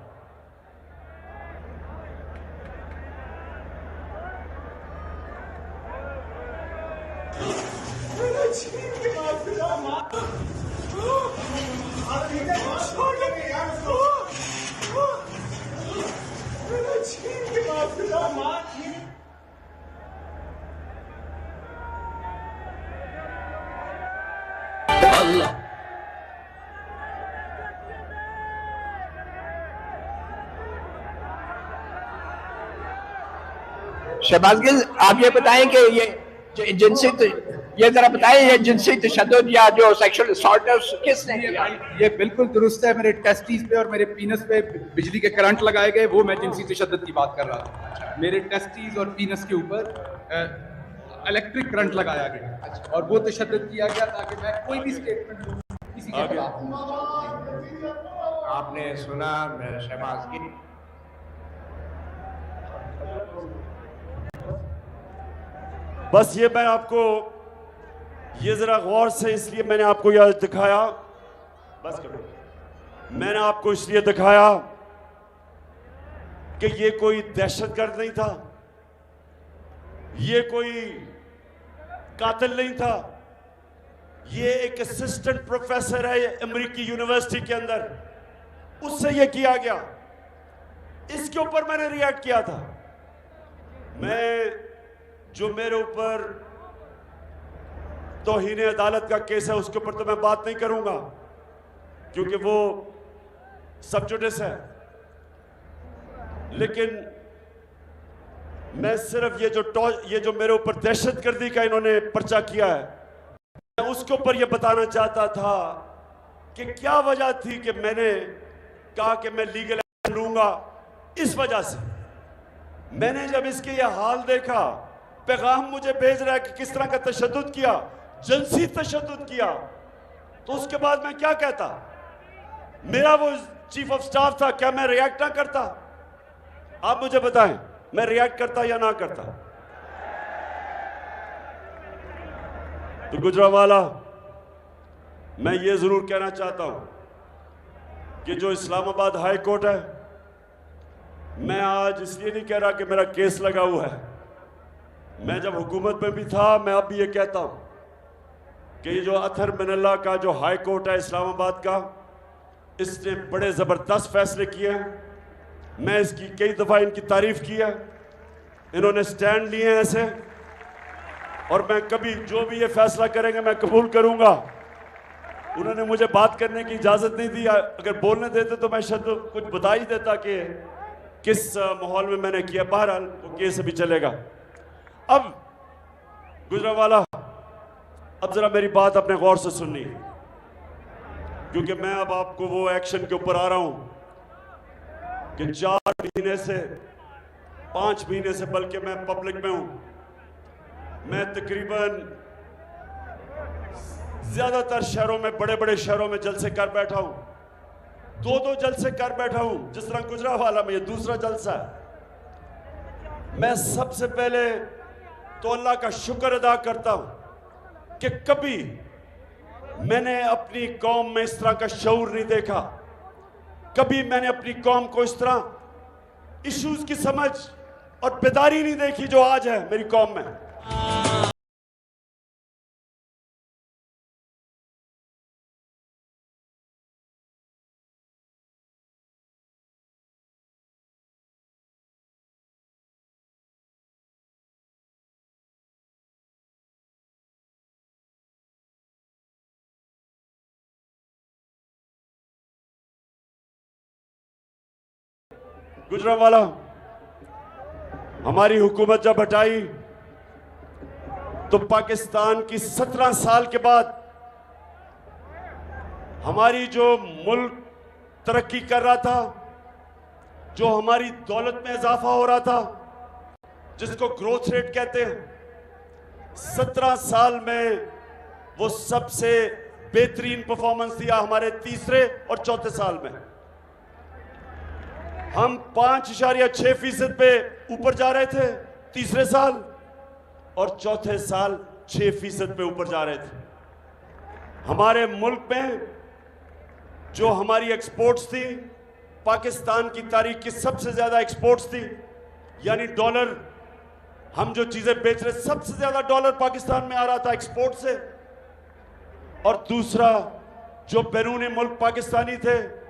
शहबाज गिल, आप ये बताएं कि ये जरा बताएं, ये जिनसी तशद्दुद या जो सेक्सुअल असॉल्ट किसने किया? ये बिल्कुल दुरुस्त है। मेरे टेस्टिस पे और मेरे पीनस पे बिजली के करंट लगाए गए, वो मैं जिनसी तशद्दुद की बात कर रहा था। मेरे टेस्टिस और पीनस के ऊपर इलेक्ट्रिक करंट लगाया गया और वो तशद्दुद किया गया ताकि मैं कोई भी स्टेटमेंट दूं किसी के खिलाफ। आपने सुना शहबाज गिल? बस ये मैं आपको ये जरा गौर से, इसलिए मैंने आपको यह दिखाया, बस करो, मैंने आपको इसलिए दिखाया कि ये कोई दहशतगर्द नहीं था, ये कोई कातिल नहीं था, ये एक असिस्टेंट प्रोफेसर है अमेरिकी यूनिवर्सिटी के अंदर, उससे ये किया गया। इसके ऊपर मैंने रिएक्ट किया था। जो मेरे ऊपर तौहीन अदालत का केस है उसके ऊपर तो मैं बात नहीं करूंगा क्योंकि वो सब जुडिस है, लेकिन मैं सिर्फ ये जो मेरे ऊपर दहशतगर्दी का इन्होंने पर्चा किया है, मैं उसके ऊपर ये बताना चाहता था कि क्या वजह थी कि मैंने कहा कि मैं लीगल एक्शन लूंगा। इस वजह से मैंने जब इसके ये हाल देखा, पैगाम मुझे भेज रहा है कि किस तरह का तशद्दुद किया, जिनसी तशद्दुद किया, तो उसके बाद मैं क्या कहता? मेरा वो चीफ ऑफ स्टाफ था, क्या मैं रिएक्ट ना करता? आप मुझे बताएं, मैं रिएक्ट करता या ना करता? तो गुजरावाला, मैं ये जरूर कहना चाहता हूं कि जो इस्लामाबाद हाई कोर्ट है, मैं आज इसलिए नहीं कह रहा कि मेरा केस लगा हुआ है। मैं जब हुकूमत में भी था, मैं अब भी ये कहता हूं कि ये जो अथर मिनल्ला का जो हाई कोर्ट है इस्लामाबाद का, इसने बड़े ज़बरदस्त फैसले किए हैं। मैं इसकी कई दफ़ा इनकी तारीफ की है, इन्होंने स्टैंड लिए हैं ऐसे, और मैं कभी जो भी ये फैसला करेंगे मैं कबूल करूंगा। उन्होंने मुझे बात करने की इजाज़त नहीं दी, अगर बोलने देते तो मैं शायद कुछ बता ही देता कि किस माहौल में मैंने किया। बहरहाल वो केस भी चलेगा। अब गुजरावाला, अब जरा मेरी बात अपने गौर से सुननी, क्योंकि मैं अब आपको वो एक्शन के ऊपर आ रहा हूं कि 4 महीने से 5 महीने से बल्कि मैं पब्लिक में हूं। मैं तकरीबन ज्यादातर शहरों में, बड़े बड़े शहरों में जलसे कर बैठा हूं, 2-2 जलसे कर बैठा हूं। जिस तरह गुजरावाला में ये दूसरा जलसा है। मैं सबसे पहले तो अल्लाह का शुक्र अदा करता हूं कि कभी मैंने अपनी कौम में इस तरह का शऊर नहीं देखा, कभी मैंने अपनी कौम को इस तरह इश्यूज की समझ और बेदारी नहीं देखी जो आज है मेरी कौम में। गुजरांवाला, हमारी हुकूमत जब हटाई तो पाकिस्तान की 17 साल के बाद हमारी जो मुल्क तरक्की कर रहा था, जो हमारी दौलत में इजाफा हो रहा था, जिसको ग्रोथ रेट कहते हैं, 17 साल में वो सबसे बेहतरीन परफॉर्मेंस दिया हमारे तीसरे और चौथे साल में। हम 5.6% पे ऊपर जा रहे थे तीसरे साल, और चौथे साल 6% पे ऊपर जा रहे थे। हमारे मुल्क में जो हमारी एक्सपोर्ट्स थी, पाकिस्तान की तारीख की सबसे ज्यादा एक्सपोर्ट्स थी, यानी डॉलर, हम जो चीजें बेच रहे, सबसे ज्यादा डॉलर पाकिस्तान में आ रहा था एक्सपोर्ट से। और दूसरा, जो बैरूनी मुल्क पाकिस्तानी थे,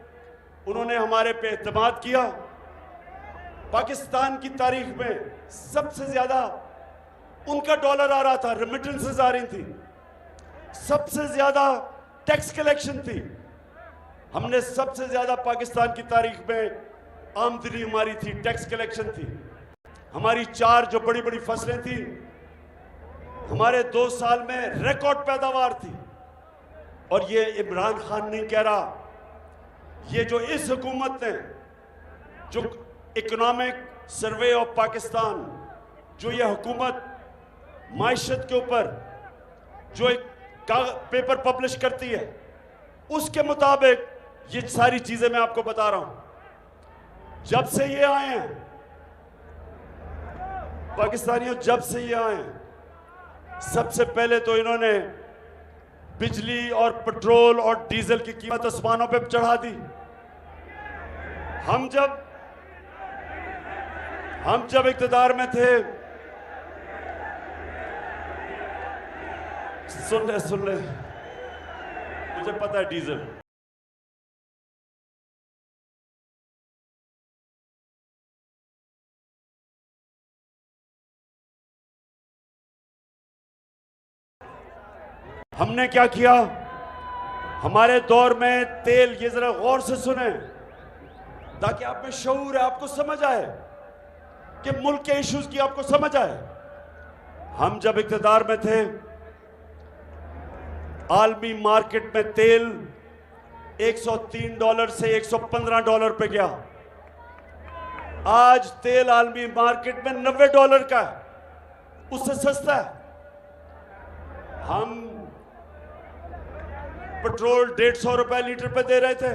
उन्होंने हमारे पे एतमाद किया। पाकिस्तान की तारीख में सबसे ज्यादा उनका डॉलर आ रहा था, रेमिटेंसेस आ रही थी, सबसे ज्यादा टैक्स कलेक्शन थी। हमने सबसे ज्यादा पाकिस्तान की तारीख में आमदनी हमारी थी, टैक्स कलेक्शन थी। हमारी 4 जो बड़ी बड़ी फसलें थी, हमारे 2 साल में रिकॉर्ड पैदावार थी। और ये इमरान खान नहीं कह रहा, ये जो इस हुकूमत ने, जो इकोनॉमिक सर्वे ऑफ पाकिस्तान, जो ये हुकूमत माइशत के ऊपर जो एक पेपर पब्लिश करती है, उसके मुताबिक ये सारी चीजें मैं आपको बता रहा हूं। जब से ये आए हैं पाकिस्तानियों, जब से ये आए हैं, सबसे पहले तो इन्होंने बिजली और पेट्रोल और डीजल की कीमत आसमानों पे चढ़ा दी। हम जब इक़्तिदार में थे, सुन ले, मुझे पता है डीजल, हमने क्या किया हमारे दौर में तेल, ये जरा गौर से सुने ताकि आप में शऊर है, आपको समझ आए कि मुल्क के इश्यूज की आपको समझ आए। हम जब इक़्तिदार में थे, आलमी मार्केट में तेल $103 से $115 पे गया। आज तेल आलमी मार्केट में $90 का है, उससे सस्ता है। हम पेट्रोल ₹150 लीटर पे दे रहे थे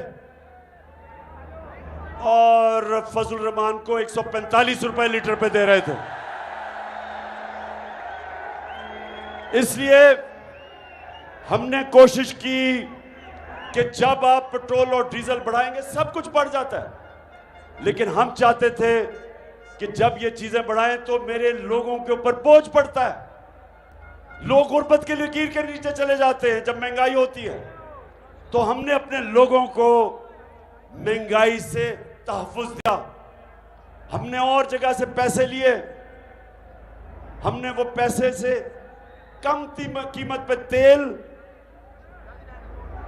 और फजल रहमान को ₹145 लीटर पे दे रहे थे। इसलिए हमने कोशिश की कि जब आप पेट्रोल और डीजल बढ़ाएंगे सब कुछ बढ़ जाता है, लेकिन हम चाहते थे कि जब ये चीजें बढ़ाएं तो मेरे लोगों के ऊपर बोझ पड़ता है। लोग गुर्बत के लकीर के नीचे चले जाते हैं जब महंगाई होती है। तो हमने अपने लोगों को महंगाई से तहफ़्फ़ुज़ दिया। हमने और जगह से पैसे लिए, हमने वो पैसे से कम कीमत पे तेल,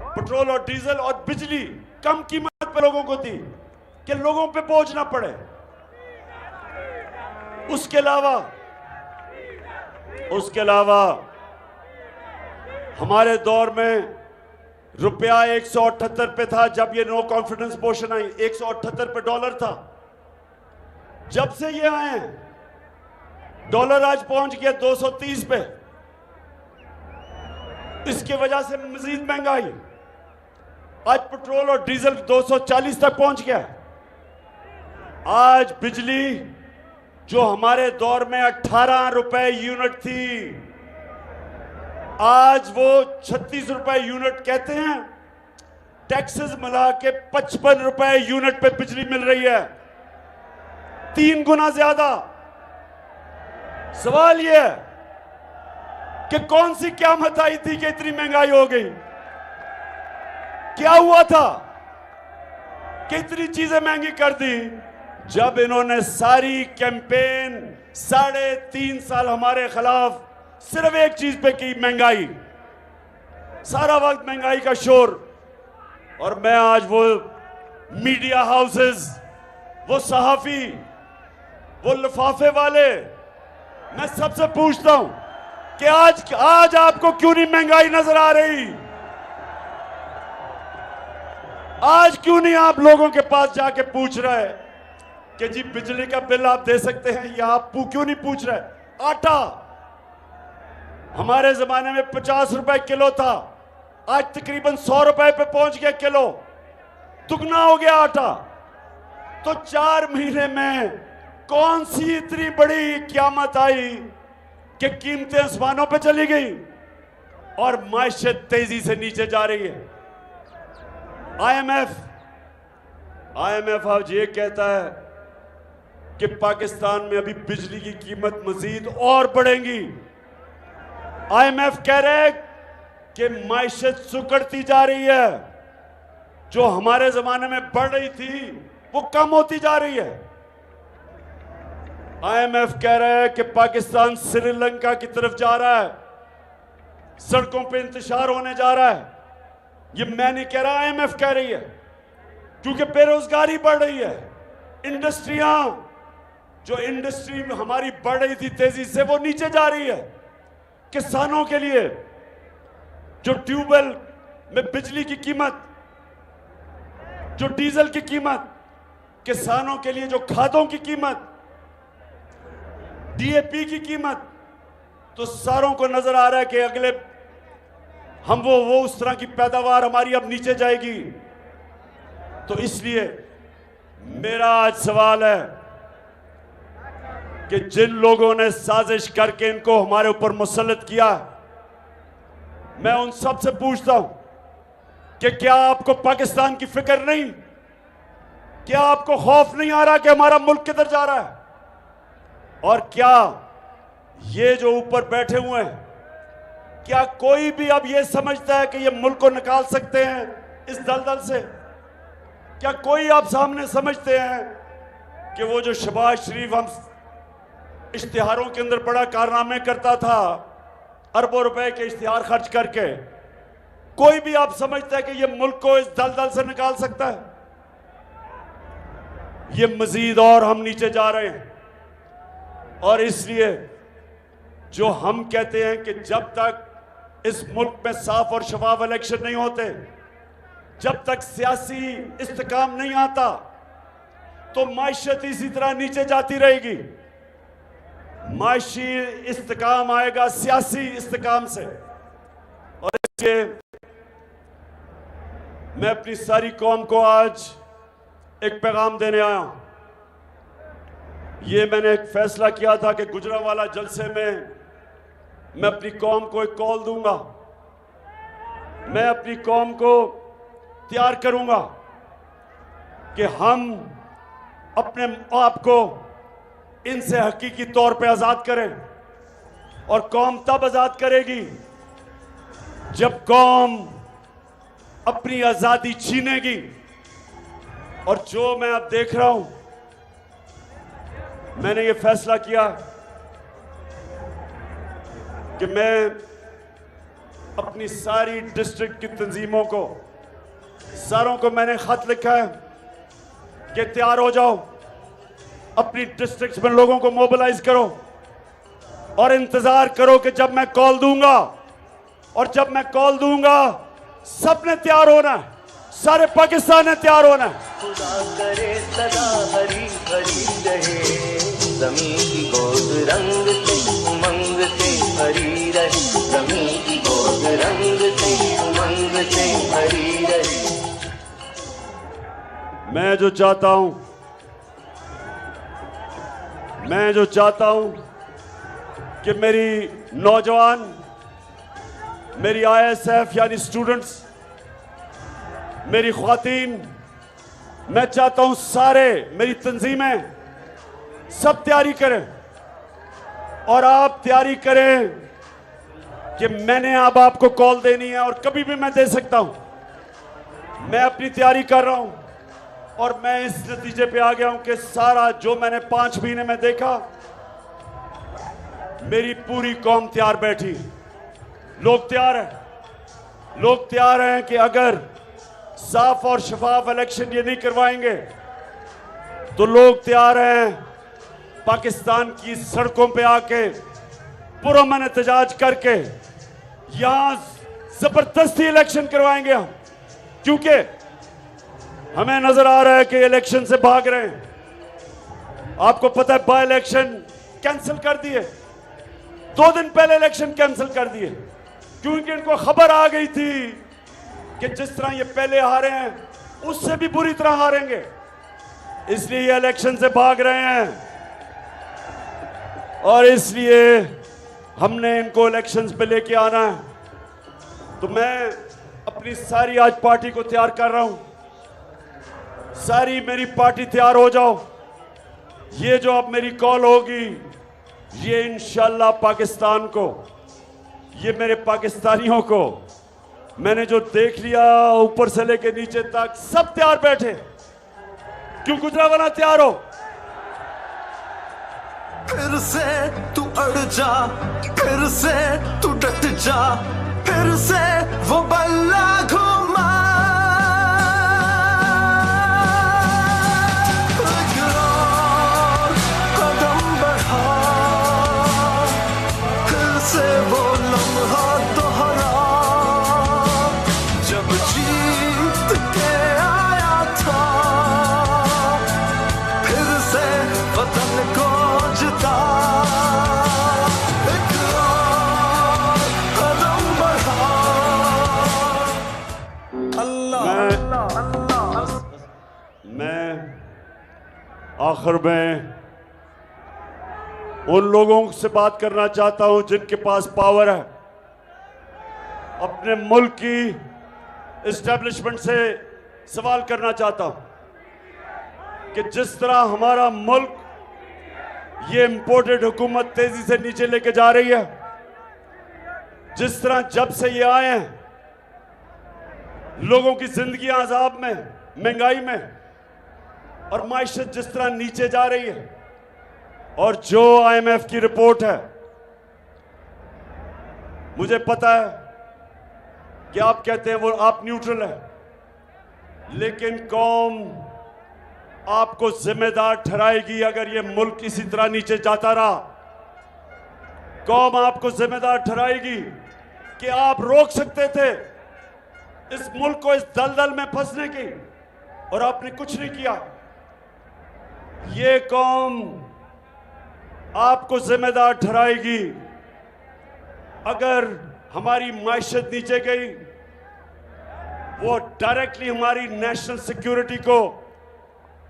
पेट्रोल और डीजल और बिजली कम कीमत पे लोगों को दी कि लोगों पे बोझ ना पड़े। उसके अलावा हमारे दौर में रुपया 178 पे था जब ये नो कॉन्फिडेंस मोशन आई, 178 पे डॉलर था। जब से ये आए हैं डॉलर आज पहुंच गया 230 पे। इसकी वजह से मजीद महंगाई, आज पेट्रोल और डीजल 240 तक पहुंच गया। आज बिजली जो हमारे दौर में 18 रुपए यूनिट थी, आज वो 36 रुपए यूनिट कहते हैं। टैक्सेस मिला के 55 रुपए यूनिट पे बिजली मिल रही है। 3 गुना ज्यादा। सवाल यह है कि कौन सी क़यामत आई थी कि इतनी महंगाई हो गई? क्या हुआ था कि इतनी चीजें महंगी कर दी? जब इन्होंने सारी कैंपेन 3.5 साल हमारे खिलाफ सिर्फ एक चीज पे की, महंगाई। सारा वक्त महंगाई का शोर। और मैं आज वो मीडिया हाउसेस, वो सहाफी, वो लिफाफे वाले, मैं सबसे पूछता हूं कि आज आपको क्यों नहीं महंगाई नजर आ रही? आज क्यों नहीं आप लोगों के पास जाके पूछ रहे कि जी बिजली का बिल आप दे सकते हैं, या आप क्यों नहीं पूछ रहे? आटा हमारे जमाने में 50 रुपए किलो था, आज तकरीबन 100 रुपए पे पहुंच गया किलो, दुगना हो गया आटा। तो 4 महीने में कौन सी इतनी बड़ी क़यामत आई कि कीमतें आसमानों पे चली गई और मायशत तेजी से नीचे जा रही है। आईएमएफ आज ये कहता है कि पाकिस्तान में अभी बिजली की कीमत मजीद और बढ़ेगी। आईएमएफ कह रहे हैं कि मायशत सुकड़ती जा रही है, जो हमारे जमाने में बढ़ रही थी वो कम होती जा रही है। आईएमएफ कह रहा है कि पाकिस्तान श्रीलंका की तरफ जा रहा है, सड़कों पे इंतशार होने जा रहा है। ये मैं नहीं कह रहा, आईएमएफ कह रही है, क्योंकि बेरोजगारी बढ़ रही है। इंडस्ट्रियां, जो इंडस्ट्री में हमारी बढ़ रही थी तेजी से, वो नीचे जा रही है। किसानों के लिए जो ट्यूबवेल में बिजली की कीमत, जो डीजल की कीमत, किसानों के लिए जो खादों की कीमत, डीएपी की कीमत, तो सारों को नजर आ रहा है कि अगले हम वो उस तरह की पैदावार हमारी अब नीचे जाएगी। तो इसलिए मेरा आज सवाल है कि जिन लोगों ने साजिश करके इनको हमारे ऊपर मुसल्लत किया, मैं उन सब से पूछता हूं कि क्या आपको पाकिस्तान की फिक्र नहीं? क्या आपको खौफ नहीं आ रहा कि हमारा मुल्क किधर जा रहा है? और क्या ये जो ऊपर बैठे हुए हैं, क्या कोई भी अब ये समझता है कि ये मुल्क को निकाल सकते हैं इस दलदल से? क्या कोई आप सामने समझते हैं कि वो जो शहबाज शरीफ हम इश्तिहारों के अंदर बड़ा कारनामे करता था, अरबों रुपए के इश्तिहार खर्च करके, कोई भी आप समझता है कि ये मुल्क को इस दलदल से निकाल सकता है? ये मजीद और हम नीचे जा रहे हैं। और इसलिए जो हम कहते हैं कि जब तक इस मुल्क में साफ और शफाफ इलेक्शन नहीं होते, जब तक सियासी इस्तेकाम नहीं आता, तो मायशत इसी तरह नीचे जाती रहेगी। माशी इस्तेकाम आएगा सियासी इस्तेकाम से। और इसलिए मैं अपनी सारी कौम को आज एक पैगाम देने आया हूं। ये मैंने एक फैसला किया था कि गुजरांवाला जलसे में मैं अपनी कौम को एक कॉल दूंगा, मैं अपनी कौम को तैयार करूंगा कि हम अपने आप को इनसे हकीकी तौर पे आज़ाद करें। और कौम तब आज़ाद करेगी जब कौम अपनी आज़ादी छीनेगी। और जो मैं अब देख रहा हूं, मैंने ये फैसला किया कि मैं अपनी सारी डिस्ट्रिक्ट की तंजीमों को, सारों को मैंने खत लिखा है कि तैयार हो जाओ, अपनी डिस्ट्रिक्ट्स में लोगों को मोबिलाइज करो और इंतजार करो कि जब मैं कॉल दूंगा। और जब मैं कॉल दूंगा सबने तैयार होना है, सारे पाकिस्तान ने तैयार होना है। खुदा करे सदा हरी भरी रहे, ज़मीं की गोद रंग से उमंग से भरी रहे, ज़मीं की गोद रंग से उमंग से भरी रहे। मैं जो चाहता हूं कि मेरी नौजवान, मेरी आईएसएफ यानी स्टूडेंट्स, मेरी ख्वातीन, मैं चाहता हूं सारे, मेरी तंजीमें सब तैयारी करें और आप तैयारी करें कि मैंने अब आपको कॉल देनी है और कभी भी मैं दे सकता हूं। मैं अपनी तैयारी कर रहा हूं और मैं इस नतीजे पे आ गया हूं कि सारा जो मैंने 5 महीने में देखा, मेरी पूरी कौम तैयार बैठी। लोग तैयार हैं, लोग तैयार हैं कि अगर साफ और शफाफ इलेक्शन ये नहीं करवाएंगे तो लोग तैयार हैं पाकिस्तान की सड़कों पे आके पुरअमन एहतजाज करके यहां जबरदस्ती इलेक्शन करवाएंगे हम, क्योंकि हमें नजर आ रहा है कि इलेक्शन से भाग रहे हैं। आपको पता है बाय इलेक्शन कैंसिल कर दिए, 2 दिन पहले इलेक्शन कैंसिल कर दिए, क्योंकि इनको खबर आ गई थी कि जिस तरह ये पहले हारे हैं उससे भी बुरी तरह हारेंगे, इसलिए ये इलेक्शन से भाग रहे हैं। और इसलिए हमने इनको इलेक्शंस पे लेके आना है। तो मैं अपनी सारी आज पार्टी को तैयार कर रहा हूं, सारी मेरी पार्टी तैयार हो जाओ। ये जो अब मेरी कॉल होगी ये इंशाल्लाह पाकिस्तान को, ये मेरे पाकिस्तानियों को, मैंने जो देख लिया ऊपर से लेके नीचे तक सब तैयार बैठे। क्यों गुजरावाला तैयार हो? फिर से तू अड़ जा, फिर से तू डट जा, फिर से वो बल्ला घुमा। कदम बढ़ा, फिर से वो लम्हा दोहरा जब जीत के आया था, फिर से वतन को जिता। एक और कदम बढ़ा। मैं आखिर में उन लोगों से बात करना चाहता हूं जिनके पास पावर है, अपने मुल्क की एस्टेब्लिशमेंट से सवाल करना चाहता हूं कि जिस तरह हमारा मुल्क ये इंपोर्टेड हुकूमत तेजी से नीचे लेके जा रही है, जिस तरह जब से ये आए हैं लोगों की जिंदगी अजाब में, महंगाई में और माइशत जिस तरह नीचे जा रही है, और जो IMF की रिपोर्ट है, मुझे पता है कि आप कहते हैं वो आप न्यूट्रल है, लेकिन कौम आपको जिम्मेदार ठहराएगी अगर ये मुल्क इसी तरह नीचे जाता रहा। कौम आपको जिम्मेदार ठहराएगी कि आप रोक सकते थे इस मुल्क को इस दलदल में फंसने की, और आपने कुछ नहीं किया। ये कौम आपको जिम्मेदार ठहराएगी अगर हमारी माइशत नीचे गई, वो डायरेक्टली हमारी नेशनल सिक्योरिटी को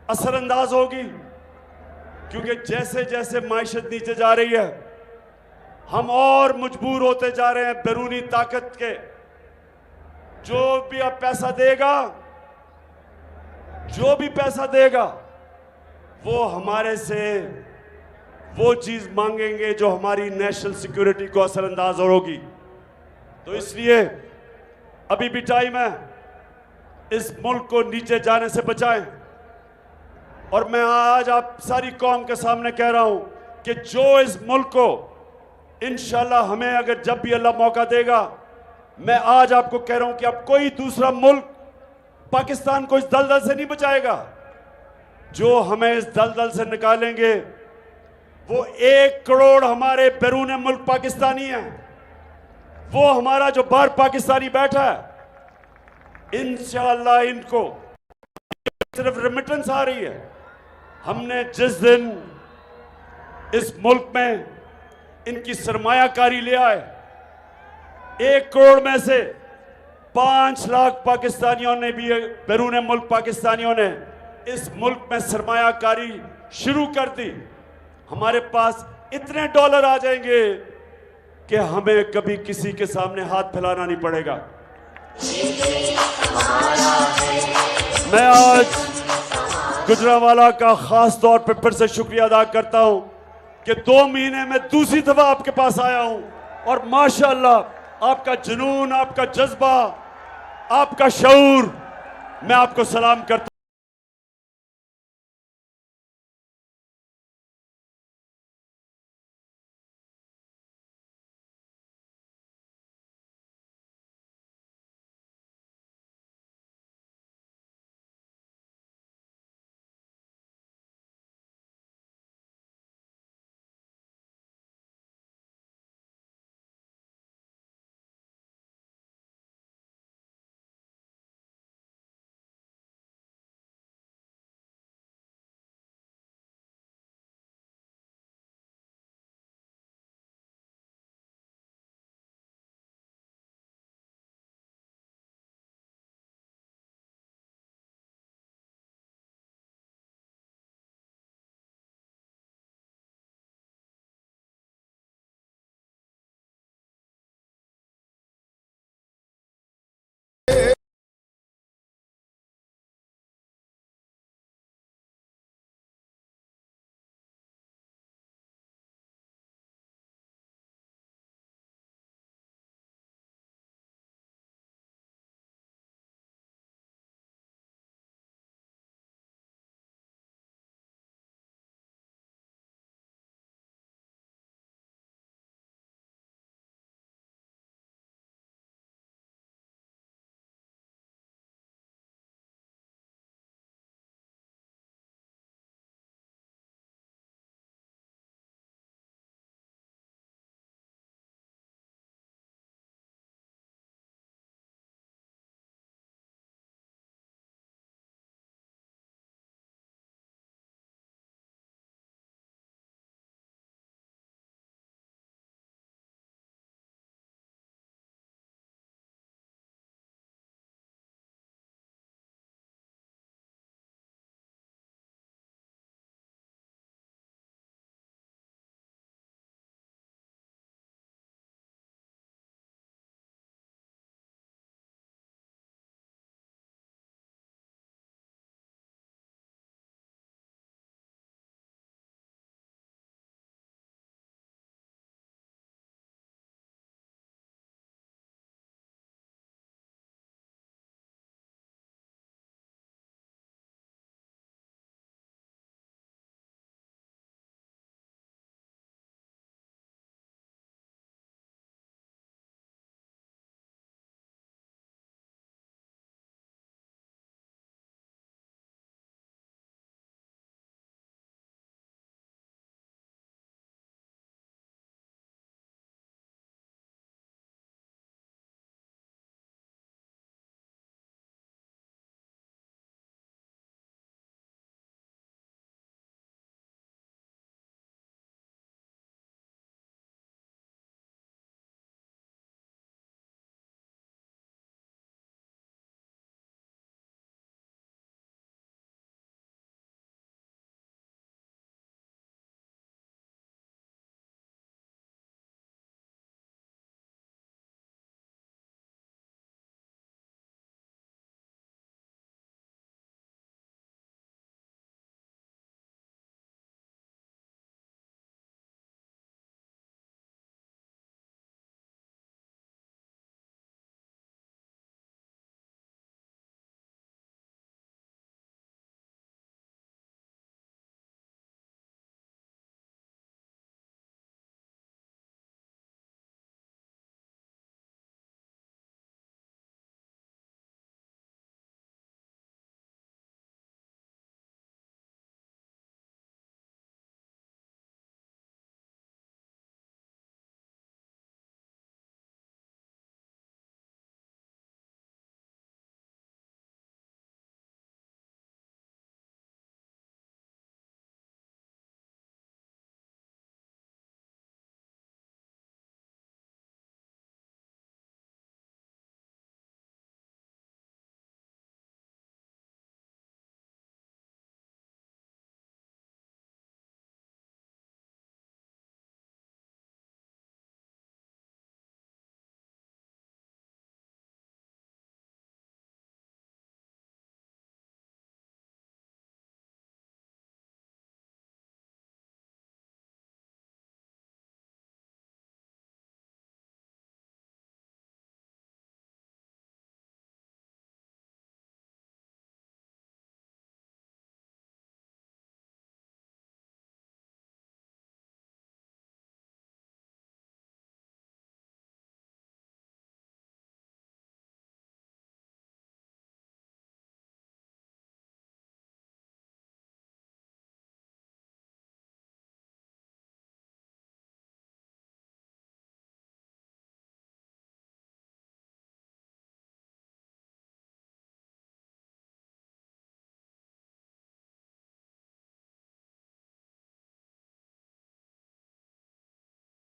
असरअंदाज होगी, क्योंकि जैसे जैसे माइशत नीचे जा रही है हम और मजबूर होते जा रहे हैं बैरूनी ताकत के। जो भी अब पैसा देगा, जो भी पैसा देगा वो हमारे से वो चीज मांगेंगे जो हमारी नेशनल सिक्योरिटी को असरअंदाज होगी। तो इसलिए अभी भी टाइम है, इस मुल्क को नीचे जाने से बचाएं। और मैं आज आप सारी कौम के सामने कह रहा हूं कि जो इस मुल्क को इंशाल्लाह हमें अगर जब भी अल्लाह मौका देगा, मैं आज आपको कह रहा हूं कि अब कोई दूसरा मुल्क पाकिस्तान को इस दलदल से नहीं बचाएगा। जो हमें इस दलदल से निकालेंगे वो 1 करोड़ हमारे बैरून मुल्क पाकिस्तानी हैं, वो हमारा जो बाहर पाकिस्तानी बैठा है, इंशाअल्लाह इनको सिर्फ रेमिटेंस आ रही है। हमने जिस दिन इस मुल्क में इनकी सरमायाकारी ले आए, 1 करोड़ में से 5 लाख पाकिस्तानियों ने भी, बैरून मुल्क पाकिस्तानियों ने इस मुल्क में सरमायाकारी शुरू कर दी। हमारे पास इतने डॉलर आ जाएंगे कि हमें कभी किसी के सामने हाथ फैलाना नहीं पड़ेगा। मैं आज गुजरांवाला का खास तौर पे फिर से शुक्रिया अदा करता हूं कि 2 महीने में दूसरी दफा आपके पास आया हूं और माशाअल्लाह आपका जुनून, आपका जज्बा, आपका शऊर, मैं आपको सलाम करता हूं।